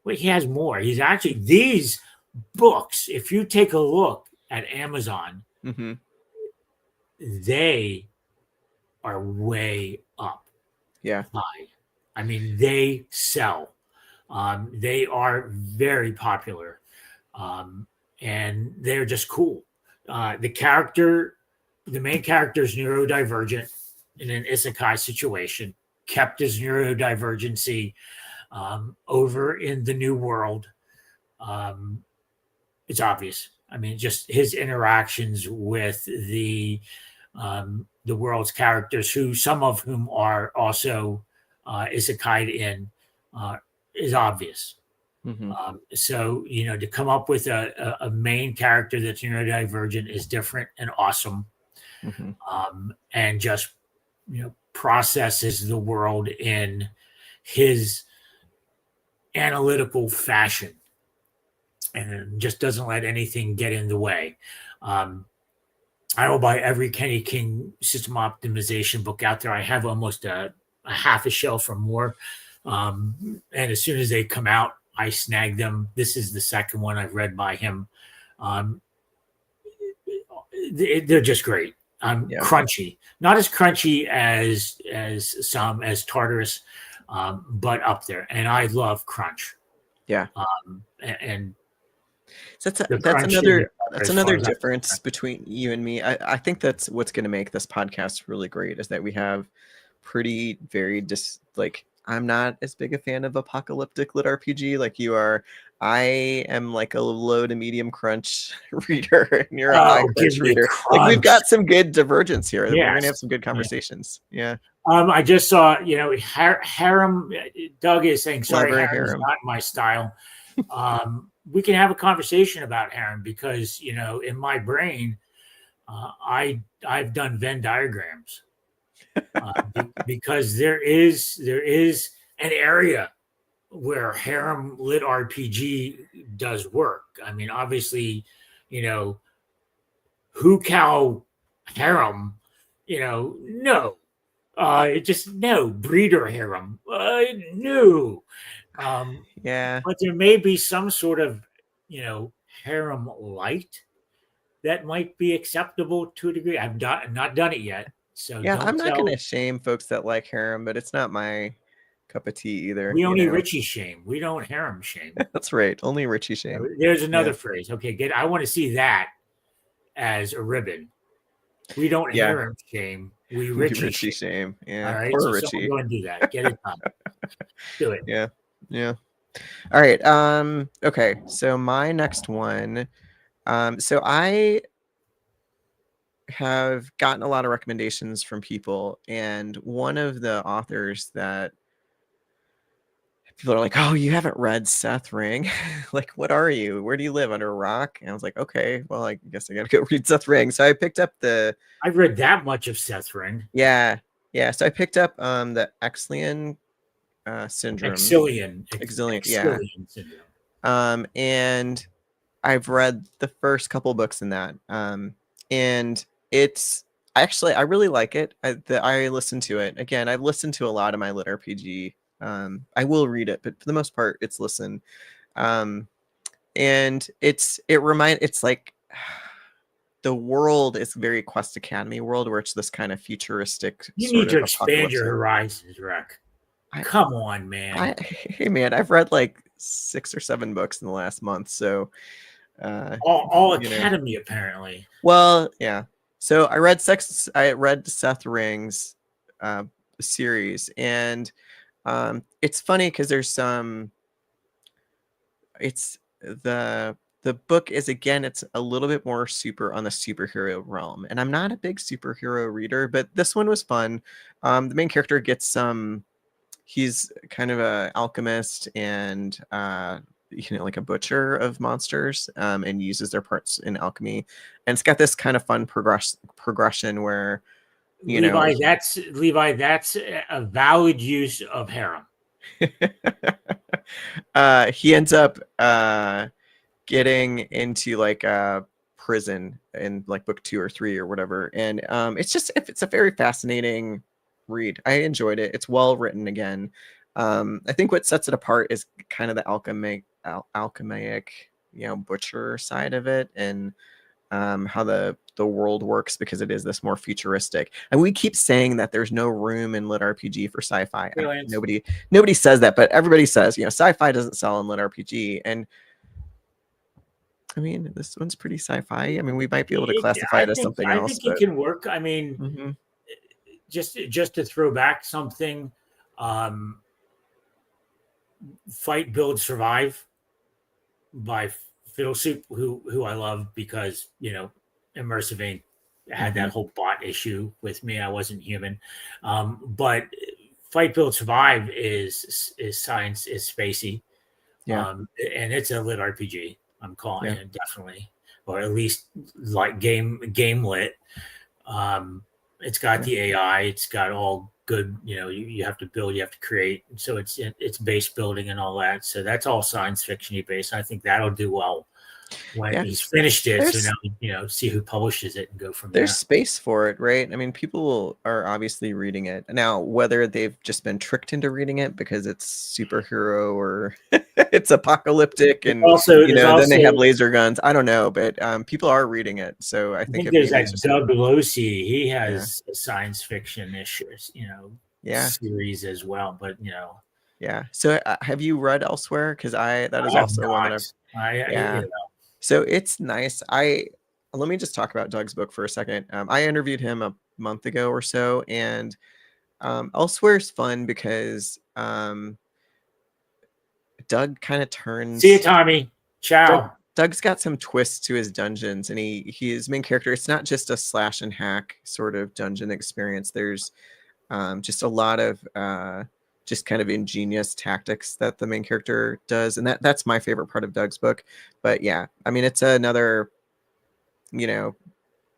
Well, he has more. He's actually these books, if you take a look at Amazon, they are way up Yeah. high. I mean, they sell. They are very popular, and they're just cool. The main character is neurodivergent in an isekai situation, kept his neurodivergency over in the new world. It's obvious. I mean, just his interactions with the world's characters, who some of whom are also isekai in, is obvious. Mm-hmm. So, to come up with a main character that's neurodivergent is different and awesome, Mm-hmm. and just processes the world in his analytical fashion, and just doesn't let anything get in the way. I will buy every Kenny King system optimization book out there. I have almost a half a shelf or more. And as soon as they come out, I snag them. This is the second one I've read by him. They're just great. Yeah. Crunchy, not as crunchy as Tartarus, but up there. And I love crunch. Yeah. And So that's crunch another difference between you and me. I think that's what's going to make this podcast really great, is that we have pretty very like, I'm not as big a fan of apocalyptic lit RPG like you are. I am like a low to medium crunch reader, and you're a high crunch reader. Crunch. Like, we've got some good divergence here. Yes. We're gonna have some good conversations. Yeah. I just saw, harem. Doug is saying, sorry, harem is not my style. We can have a conversation about harem, because in my brain, I've done Venn diagrams, because there is an area where harem lit RPG does work. I mean, obviously, Hukao harem, no. Just no. Breeder harem, no. Yeah. But there may be some sort of, harem light that might be acceptable to a degree. I've not done it yet. So yeah, I'm not going to shame folks that like harem, but it's not my cup of tea either. We only Richie shame. We don't harem shame. That's right. Only Richie shame. There's another phrase. Okay, I want to see that as a ribbon. We don't harem shame. We Richie shame. Yeah. All right. Poor so Richie. Go and do that. Get it done. Do it. Yeah. Yeah. All right. Okay. So my next one. So I have gotten a lot of recommendations from people, and one of the authors that people are like, oh, you haven't read Seth Ring? Like, what are you? Where do you live? Under a rock? And I was like, okay, well, I guess I gotta go read Seth Ring. So I picked up I've read that much of Seth Ring. Yeah. So I picked up the Exilian syndrome. Exilian yeah. syndrome. And I've read the first couple books in that. And it's I really like it. I listened to it. Again, I've listened to a lot of my lit RPG. I will read it, but for the most part, it's listen. And it's like the world is very Quest Academy world, where it's this kind of futuristic. You need to expand your horizons, Reck. Come on, man. Hey, man, I've read like 6 or 7 books in the last month, so all Academy apparently. Well, yeah. So I read Seth Ring's series, and it's funny because there's some. It's the book is, again, it's a little bit more on the superhero realm, and I'm not a big superhero reader, but this one was fun. The main character gets some. He's kind of a alchemist and like a butcher of monsters, and uses their parts in alchemy, and it's got this kind of fun progression where Levi, that's a valid use of harem. He ends up getting into like a prison in like book 2 or 3 or whatever, and it's a very fascinating read. I enjoyed it. It's well written again. I think what sets it apart is kind of the alchemaic butcher side of it, and how the the world works because it is this more futuristic. And we keep saying that there's no room in LitRPG for sci-fi. Nobody says that, but everybody says, sci-fi doesn't sell in LitRPG. And I mean, this one's pretty sci-fi. I mean, we might be able to classify it as something else. I think it can work. I mean, just to throw back something, Fight, Build, Survive by Fiddle Soup, who I love because, Immersive Inc. had that whole bot issue with me. I wasn't human. But Fight, Build, Survive is science, is spacey. Yeah. And it's a lit RPG. I'm calling it, definitely, or at least like game lit. It's got the AI. It's got all good. You have to build, you have to create. So it's base building and all that. So that's all science fiction-y based. I think that'll do well when he's finished it. So now see who publishes it and go from there. There's space for it, right? I mean, people are obviously reading it now. Whether they've just been tricked into reading it because it's superhero or it's apocalyptic, and then they have laser guns. I don't know, but people are reading it. So I think there's that Doug Losi. He has a science fiction issues, series as well. But yeah. So have you read elsewhere? Because that is also one that I've. So it's nice. Let me just talk about Doug's book for a second. I interviewed him a month ago or so, and Elsewhere is fun because Doug kind of turns. See you, Tommy. Ciao. Doug's got some twists to his dungeons, and his main character, it's not just a slash and hack sort of dungeon experience. There's just a lot of just kind of ingenious tactics that the main character does. And that's my favorite part of Doug's book. But yeah, I mean, it's another,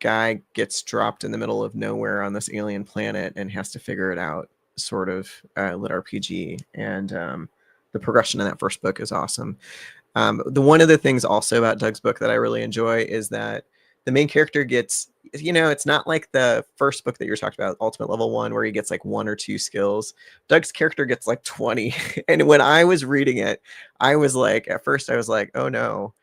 guy gets dropped in the middle of nowhere on this alien planet and has to figure it out, sort of lit RPG. And the progression in that first book is awesome. One of the things also about Doug's book that I really enjoy is that the main character gets, it's not like the first book that you're talking about, Ultimate Level 1, where he gets like 1 or 2 skills. Doug's character gets like 20. And when I was reading it, at first I was like, oh no,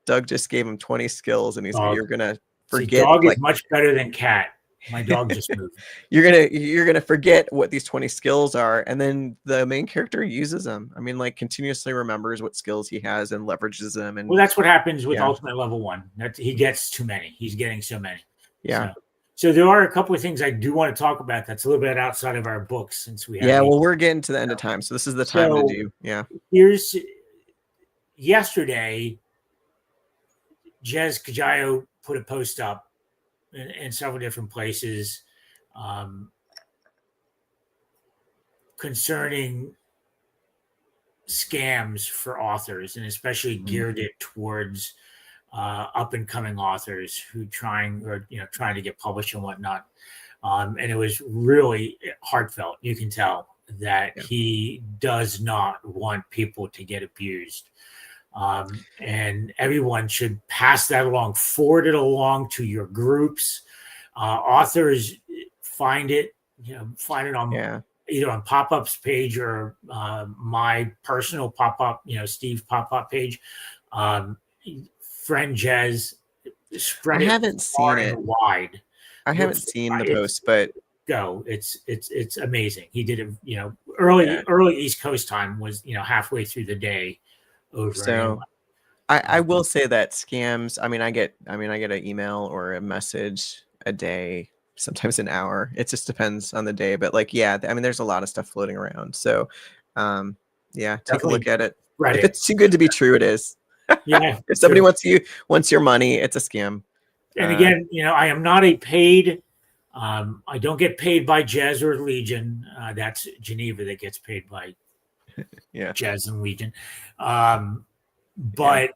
Doug just gave him 20 skills and you're going to forget. Dog is much better than cat. My dog just moved. You're gonna forget what these 20 skills are, and then the main character uses them. I mean, like continuously remembers what skills he has and leverages them. And that's what happens with Ultimate Level 1. He gets too many. He's getting so many. Yeah. So there are a couple of things I do want to talk about. That's a little bit outside of our books since we have. Yeah. Well, we're getting to the end of time, so this is the time to do. Yeah. Here's yesterday. Jez Kajayo put a post up in several different places concerning scams for authors, and especially geared it towards up and coming authors who trying to get published and whatnot. And it was really heartfelt. You can tell that he does not want people to get abused. And everyone should pass that along, forward it along to your groups. Authors find it on either on PopUp's page or my personal PopUp, Steve PopUp page. Friend Jez, spread it. I haven't seen it wide. I haven't seen the post, but it's amazing. He did it, early East Coast time was halfway through the day. So I will say that scams, I get an email or a message a day, sometimes an hour. It just depends on the day, but there's a lot of stuff floating around. So take a look at it. Right. If it's too good to be true, it is. Yeah. If somebody wants your money, it's a scam. And again, I am not a paid, I don't get paid by Jez or Legion. That's Geneva that gets paid by Jez and Legion. But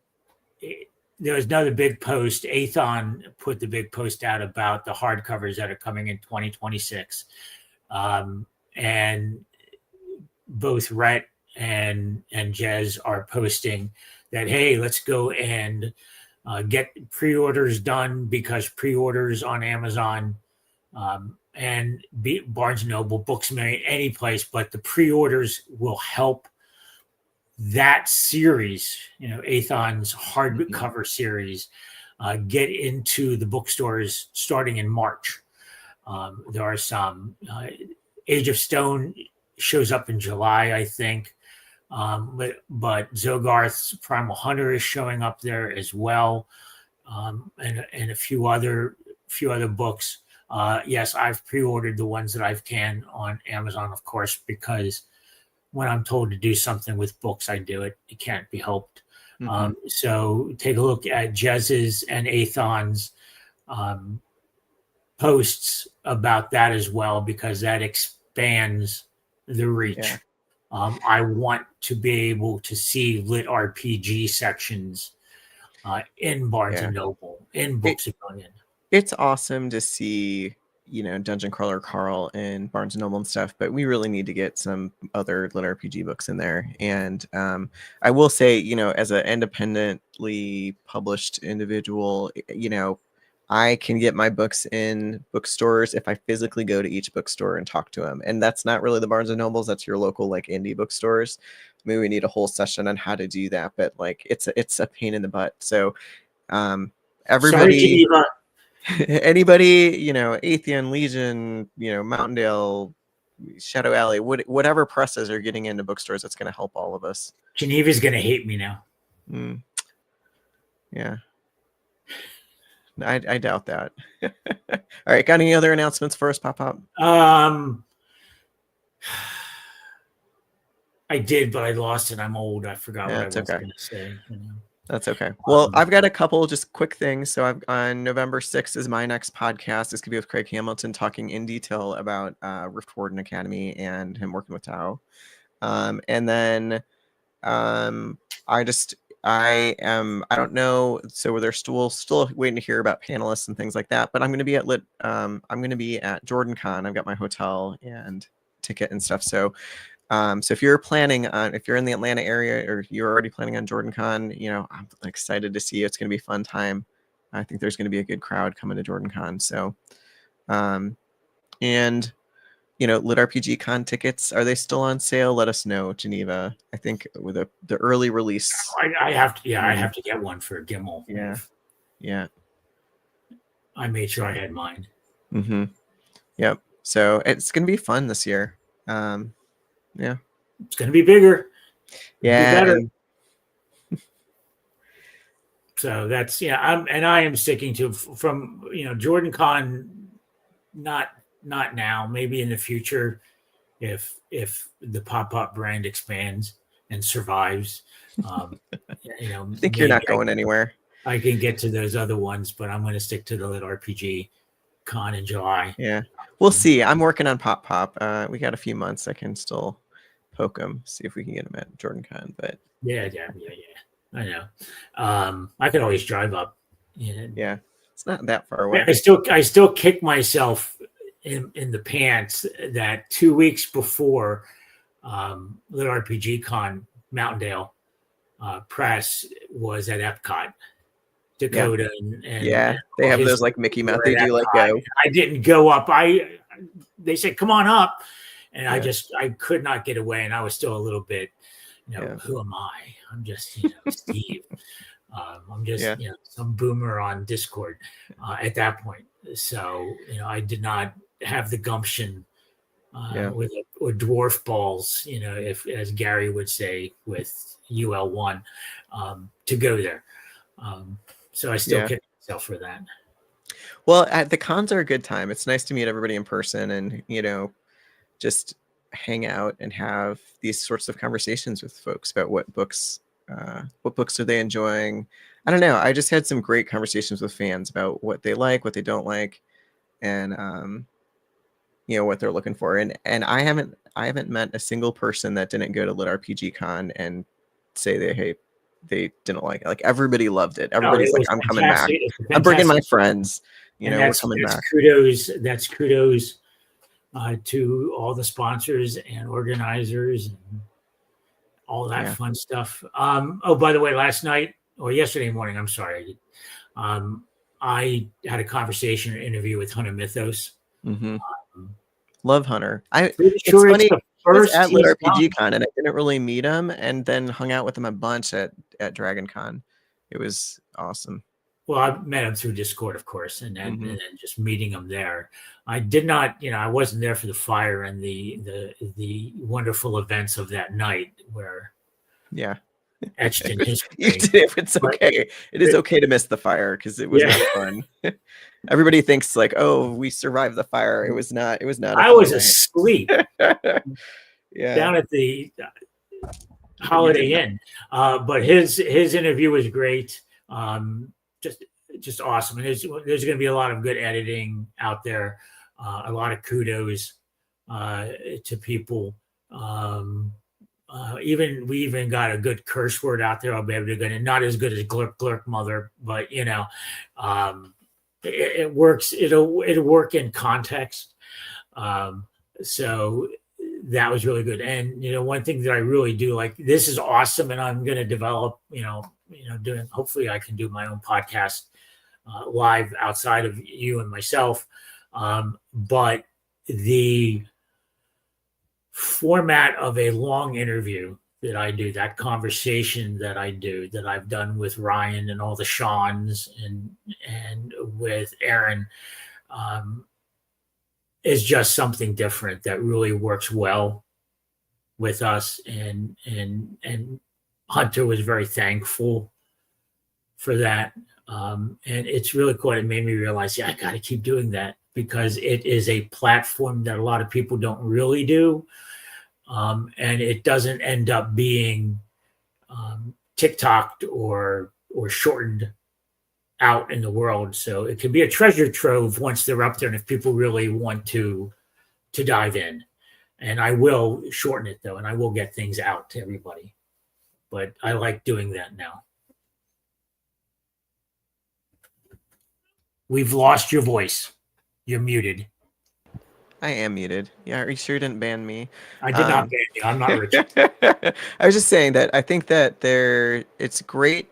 there was another big post. Athon put the big post out about the hardcovers that are coming in 2026. And both Rhett and Jez are posting that, hey, let's go and get pre-orders done, because pre-orders on Amazon and Barnes & Noble, Booksmart, any place, but the pre-orders will help that series, Athon's hardcover series, get into the bookstores starting in March. There are some. Age of Stone shows up in July, I think. But Zogarth's Primal Hunter is showing up there as well, and a few other books. Yes, I've pre-ordered the ones that I've can on Amazon, of course, because when I'm told to do something with books, I do it. It can't be helped. So take a look at Jez's and Athon's posts about that as well, because that expands the reach. Yeah. I want to be able to see LitRPG sections in Barnes and Noble, in Books A Million. It's awesome to see, Dungeon Crawler Carl in Barnes and Noble and stuff, but we really need to get some other LitRPG books in there. And I will say, as an independently published individual, I can get my books in bookstores if I physically go to each bookstore and talk to them. And that's not really the Barnes and Nobles. That's your local indie bookstores. Maybe we need a whole session on how to do that, but it's a pain in the butt. So everybody, anybody, Atheon, Legion, Mountaindale, Shadow Alley, whatever presses are getting into bookstores, that's going to help all of us. Geneva's going to hate me now. Yeah. I doubt that. All right. Got any other announcements for us, PopPop? I did, but I lost it. I'm old. I forgot what I was going to say. That's okay. Well, I've got a couple just quick things. So on November 6th is my next podcast. This could be with Craig Hamilton talking in detail about Rift Warden Academy and him working with Tao. And then I don't know. So they're still waiting to hear about panelists and things like that. But I'm going to be at Jordan Con. I've got my hotel and ticket and stuff. So if you're if you're in the Atlanta area or you're already planning on Jordan Con, I'm excited to see you. It's going to be a fun time. I think there's going to be a good crowd coming to Jordan Con. So, and LitRPG Con tickets, are they still on sale? Let us know, Geneva. I think with the early release. I have to get one for Gimel. Yeah. I made sure I had mine. Yep. So it's going to be fun this year. Yeah. It's going to be bigger. Yeah. Be better. So that's, I am sticking to from, Jordan Con, not now, maybe in the future, if the PopPop brand expands and survives. I think you're not going anywhere. I can get to those other ones, but I'm going to stick to the LitRPG Con in July. Yeah. We'll see. I'm working on PopPop. We got a few months. I can still poke them, see if we can get them at Jordan Con. But yeah. I know. I could always drive up. Yeah. It's not that far away. I still kick myself in the pants that 2 weeks before LitRPG Con Mountaindale press was at Epcot, Dakota, and they have those Mickey Mouse. They do go. I didn't go up. They said, "Come on up," and I could not get away, and I was still a little bit, who am I? I'm just Steve. I'm just some boomer on Discord at that point. So I did not have the gumption with or dwarf balls, if as Gary would say with UL1 to go there. So I still kick myself for that. Well, the cons are a good time. It's nice to meet everybody in person and just hang out and have these sorts of conversations with folks about what books are they enjoying. I don't know. I just had some great conversations with fans about what they like, what they don't like, and what they're looking for. And I haven't met a single person that didn't go to LitRPG Con and say they didn't like it. Everybody loved it. Everybody's I'm coming back. I'm bringing my friends. We're coming back. That's kudos to all the sponsors and organizers and all that fun stuff. By the way, last night or yesterday morning, I'm sorry, I had a conversation or interview with Hunter Mythos. Love Hunter. It's funny. He was at LitRPG Con and I didn't really meet him, and then hung out with him a bunch at Dragon Con. It was awesome. Well, I met him through Discord, of course, and then, Mhm. and then just meeting him there. I did not, I wasn't there for the fire and the wonderful events of that night where Yeah. etched in You history. did it. It's But okay. It is okay to miss the fire because it was yeah, not fun. Everybody thinks like, oh, we survived the fire. It was not. It was not a I fun was night. asleep Yeah. down at the But you did Holiday that. Inn. But his interview was great. Um, just just awesome. And there's going to be a lot of good editing out there. A lot of kudos to people. Um, we even got a good curse word out there. I'll be able to get it. Not as good as glurp glurp mother, but um, it works. It'll work in context. Um, so that was really good. And one thing that I really do like, this is awesome, and I'm going to develop. Doing. Hopefully, I can do my own podcast live outside of you and myself. But the format of a long interview that I do, that conversation that I do, that I've done with Ryan and all the Seans and with Aaron, um, is just something different that really works well with us. And Hunter was very thankful for that. And it's really cool. It made me realize, yeah, I got to keep doing that because it is a platform that a lot of people don't really do. And it doesn't end up being TikToked or shortened out in the world. So it can be a treasure trove once they're up there, and if people really want to dive in. And I will shorten it though, and I will get things out to everybody. But I like doing that now. We've lost your voice. You're muted. I am muted. Yeah, are you sure you didn't ban me? I did not ban you. I'm not Richard. I was just saying that I think that it's great.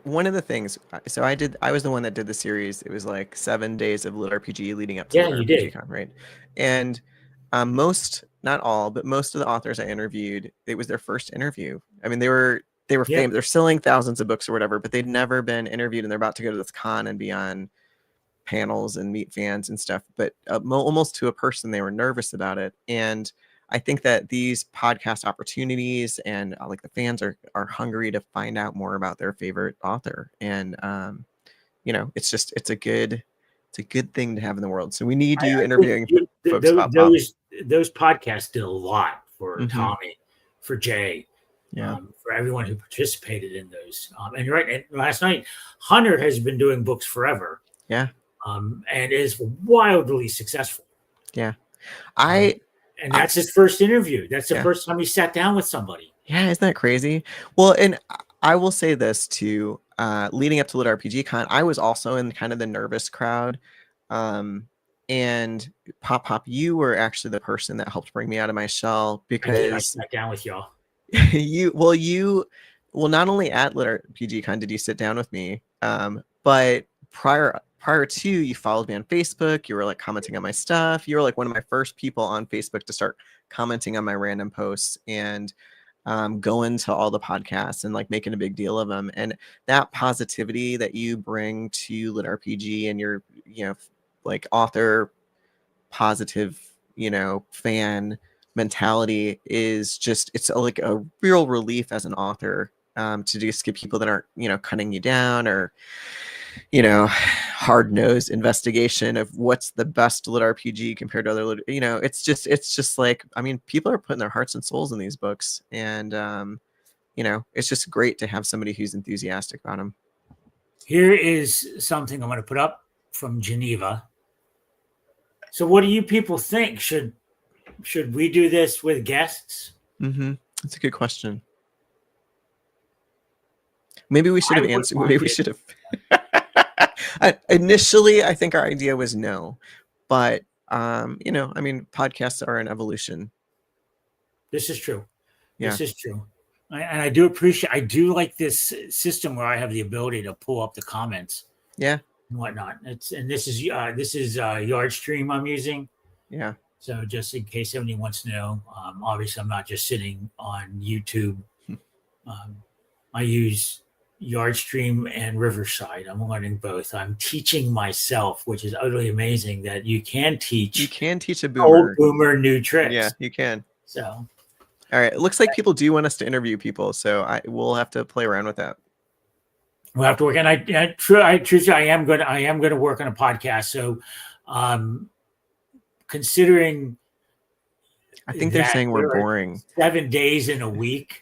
One of the things, so I was the one that did the series. It was like 7 days of LitRPG leading up to Yeah, you LitRPG did. Con, right? And not all, but most of the authors I interviewed, it was their first interview. I mean, they were Yeah. famous. They're selling thousands of books or whatever, but they'd never been interviewed, and they're about to go to this con and be on panels and meet fans and stuff, but almost to a person they were nervous about it. And I think that these podcast opportunities and like the fans are hungry to find out more about their favorite author. And it's a good thing to have in the world. So we need you interviewing folks pop up. Those podcasts did a lot for Mm-hmm. Tommy, for Jay, Yeah. for everyone who participated in those. And you're right. And last night, Hunter has been doing books forever. Yeah. And is wildly successful. Yeah. And that's his first interview. That's the first time he sat down with somebody. Yeah, isn't that crazy? Well, and I will say this too. Leading up to LitRPG Con, I was also in kind of the nervous crowd. And PopPop, you were actually the person that helped bring me out of my shell because I sat down with y'all. you not only at LitRPG Con did you sit down with me, but prior to, you followed me on Facebook. You were like commenting on my stuff. You were like one of my first people on Facebook to start commenting on my random posts and going to all the podcasts and like making a big deal of them. And that positivity that you bring to LitRPG and your like author positive fan mentality is just, it's like a real relief as an author, to just get people that aren't cutting you down or hard-nosed investigation of what's the best lit RPG compared to other it's just like, I mean, people are putting their hearts and souls in these books, and it's just great to have somebody who's enthusiastic about them. Here is something I'm going to put up from Geneva. So what do you people think? Should we do this with guests? That's a good question. Maybe we should have answered. Maybe we should have. Initially, I think our idea was no, but I mean, podcasts are an evolution. This is true. Yeah. This is true. And I do appreciate. I do like this system where I have the ability to pull up the comments. Yeah. And whatnot. This is Yardstream I'm using. Yeah. So just in case anyone wants to know, obviously I'm not just sitting on YouTube. I use Yardstream and Riverside. I'm learning both. I'm teaching myself, which is utterly amazing that you can teach. You can teach a old boomer. boomer new tricks. Yeah, you can. So, all right. It looks like people do want us to interview people, so we'll have to play around with that. We'll have to work. And I am going to work on a podcast. So, considering, I think they're saying we're boring. 7 days in a week.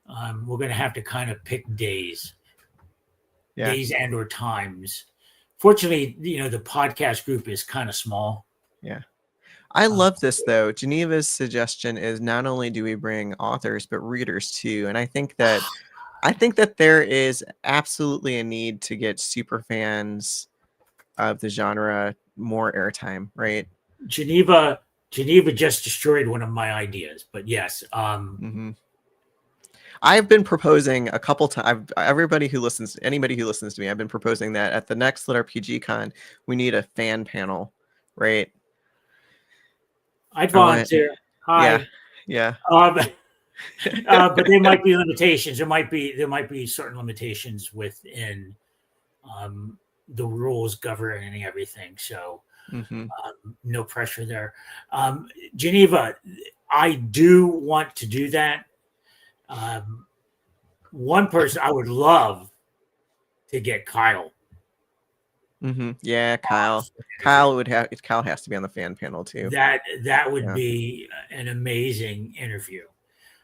We're going to have to kind of pick days and or times. Fortunately, the podcast group is kind of small. Yeah. I love this, though. Geneva's suggestion is not only do we bring authors, but readers too. And I think that there is absolutely a need to get super fans of the genre more airtime, right? Geneva just destroyed one of my ideas, but yes. I've been proposing a couple times. Anybody who listens to me, I've been proposing that at the next LitRPG Con, we need a fan panel, right? I'd volunteer. Hi. Yeah. But there might be limitations. There might be certain limitations within the rules governing everything. So no pressure there. Geneva, I do want to do that. One person I would love to get Kyle. Yeah, Kyle. Kyle has to be on the fan panel too. That would be an amazing interview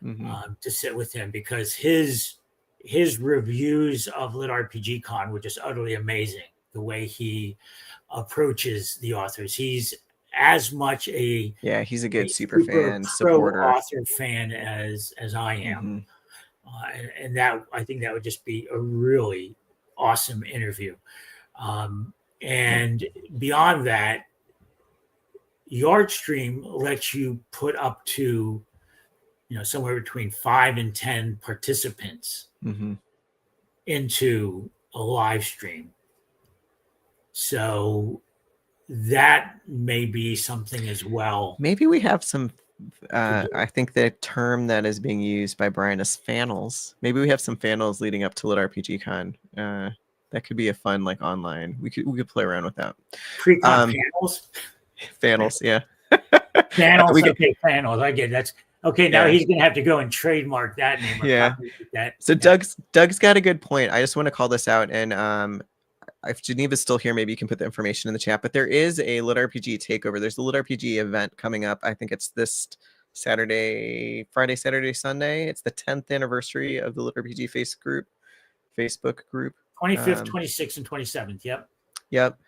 to sit with him, because his reviews of LitRPG Con were just utterly amazing. The way he approaches the authors, he's as much he's a good super fan supporter, author fan as I am, and that I think that would just be a really awesome interview. And beyond that, Yardstream lets you put up to, somewhere between 5 and 10 participants into a live stream. So that may be something as well. Maybe we have some, I think the term that is being used by Brian is fannels. Maybe we have some fannels leading up to LitRPG Con. That could be a fun, online. We could play around with that. Pre-con panels? Fannels, yeah. Fannels, fannels. I get that's okay. Now he's gonna have to go and trademark that name. So Doug's got a good point. I just want to call this out, and if Geneva's still here, maybe you can put the information in the chat. But there is a LitRPG takeover. There's a LitRPG event coming up. I think it's this Friday, Saturday, Sunday. It's the 10th anniversary of the LitRPG Facebook group. 25th, 26th, and 27th. Yep.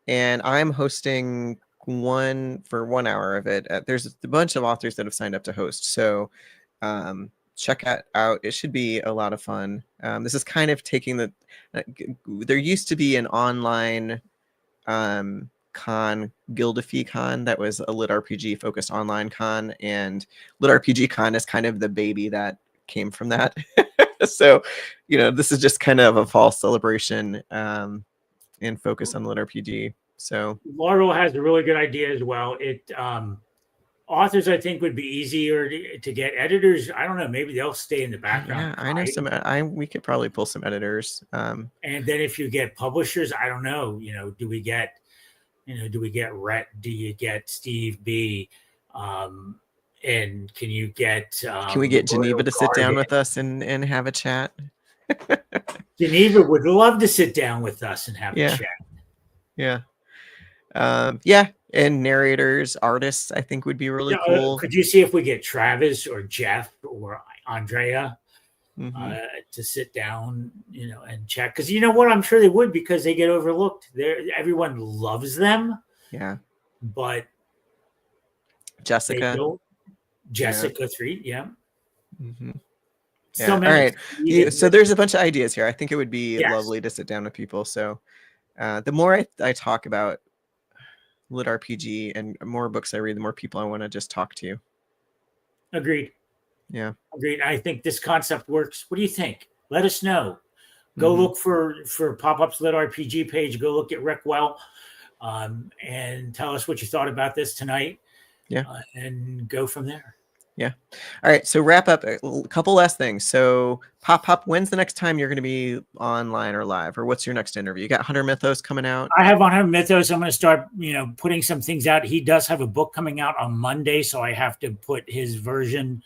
And I'm hosting one for 1 hour of it. There's a bunch of authors that have signed up to host. So check it out. It should be a lot of fun. This is kind of taking there used to be an online con, Gildafy Con, that was a LitRPG focused online con, and LitRPG Con is kind of the baby that came from that. So, this is just kind of a fall celebration and focus on LitRPG. So Laurel has a really good idea as well. It authors, I think, would be easier to get. Editors, I don't know, maybe they'll stay in the background. Yeah, I know some. We could probably pull some editors. And then if you get publishers, I don't know. Do we get Rhett? Do you get Steve B? And can you get? Can we get Geneva to sit down with us and have a chat? Geneva would love to sit down with us and have a chat. Yeah. And narrators, artists, I think would be really cool. Could you see if we get Travis or Jeff or Andrea to sit down, and chat? Because you know what, I'm sure they would, because they get overlooked. Everyone loves them. Yeah. But Jessica 3, yeah. All right. So there's a bunch of ideas here. I think it would be lovely to sit down with people. So the more I talk about LitRPG and more books I read, the more people I want to just talk to. Agreed. Yeah. Agreed. I think this concept works. What do you think? Let us know. Go look for PopPop's LitRPG page. Go look at Reck Well, and tell us what you thought about this tonight. Yeah. And go from there. Yeah. All right. So wrap up a couple last things. So Pop, when's the next time you're going to be online or live, or what's your next interview? You got Hunter Mythos coming out? I have on Hunter Mythos. I'm going to start, putting some things out. He does have a book coming out on Monday, so I have to put his version,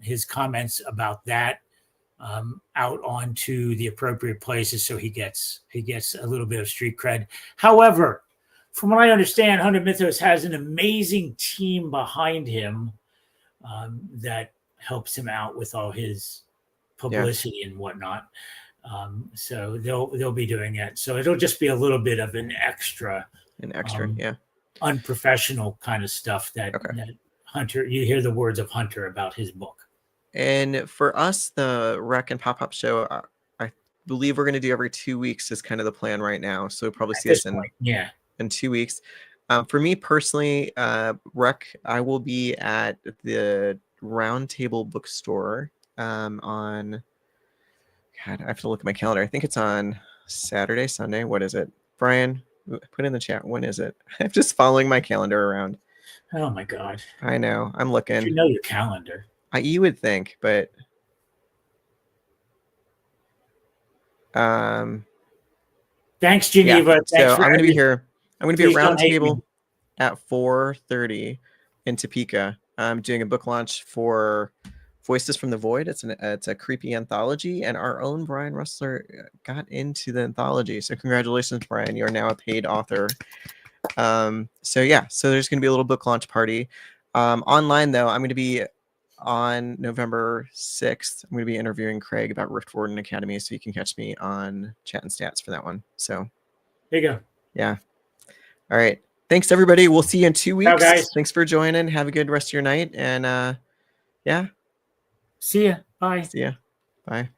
his comments about that out onto the appropriate places, so he gets a little bit of street cred. However, from what I understand, Hunter Mythos has an amazing team behind him that helps him out with all his publicity and whatnot. So they'll be doing it. So it'll just be a little bit of an extra, unprofessional kind of stuff that Hunter. You hear the words of Hunter about his book. And for us, the Reck and PopPop show, I believe we're going to do every 2 weeks is kind of the plan right now. So we'll probably see us in 2 weeks. For me personally, Reck, I will be at the Roundtable Bookstore on, God, I have to look at my calendar. I think it's on Saturday, Sunday. What is it? Brian, put in the chat. When is it? I'm just following my calendar around. Oh my God. I know. I'm looking. You know your calendar. You would think, but thanks, Geneva. Thanks so I'm going to be here. I'm going to be at Roundtable at 4:30 in Topeka. I'm doing a book launch for Voices from the Void. It's a creepy anthology, and our own Brian Rustler got into the anthology. So congratulations, Brian. You are now a paid author. So there's going to be a little book launch party. Online, though, I'm going to be on November 6th. I'm going to be interviewing Craig about Rift Warden Academy, so you can catch me on Chat and Stats for that one. So there you go. Yeah. All right. Thanks, everybody. We'll see you in 2 weeks. Ciao, guys. Thanks for joining. Have a good rest of your night. And see ya. Bye. See ya. Bye.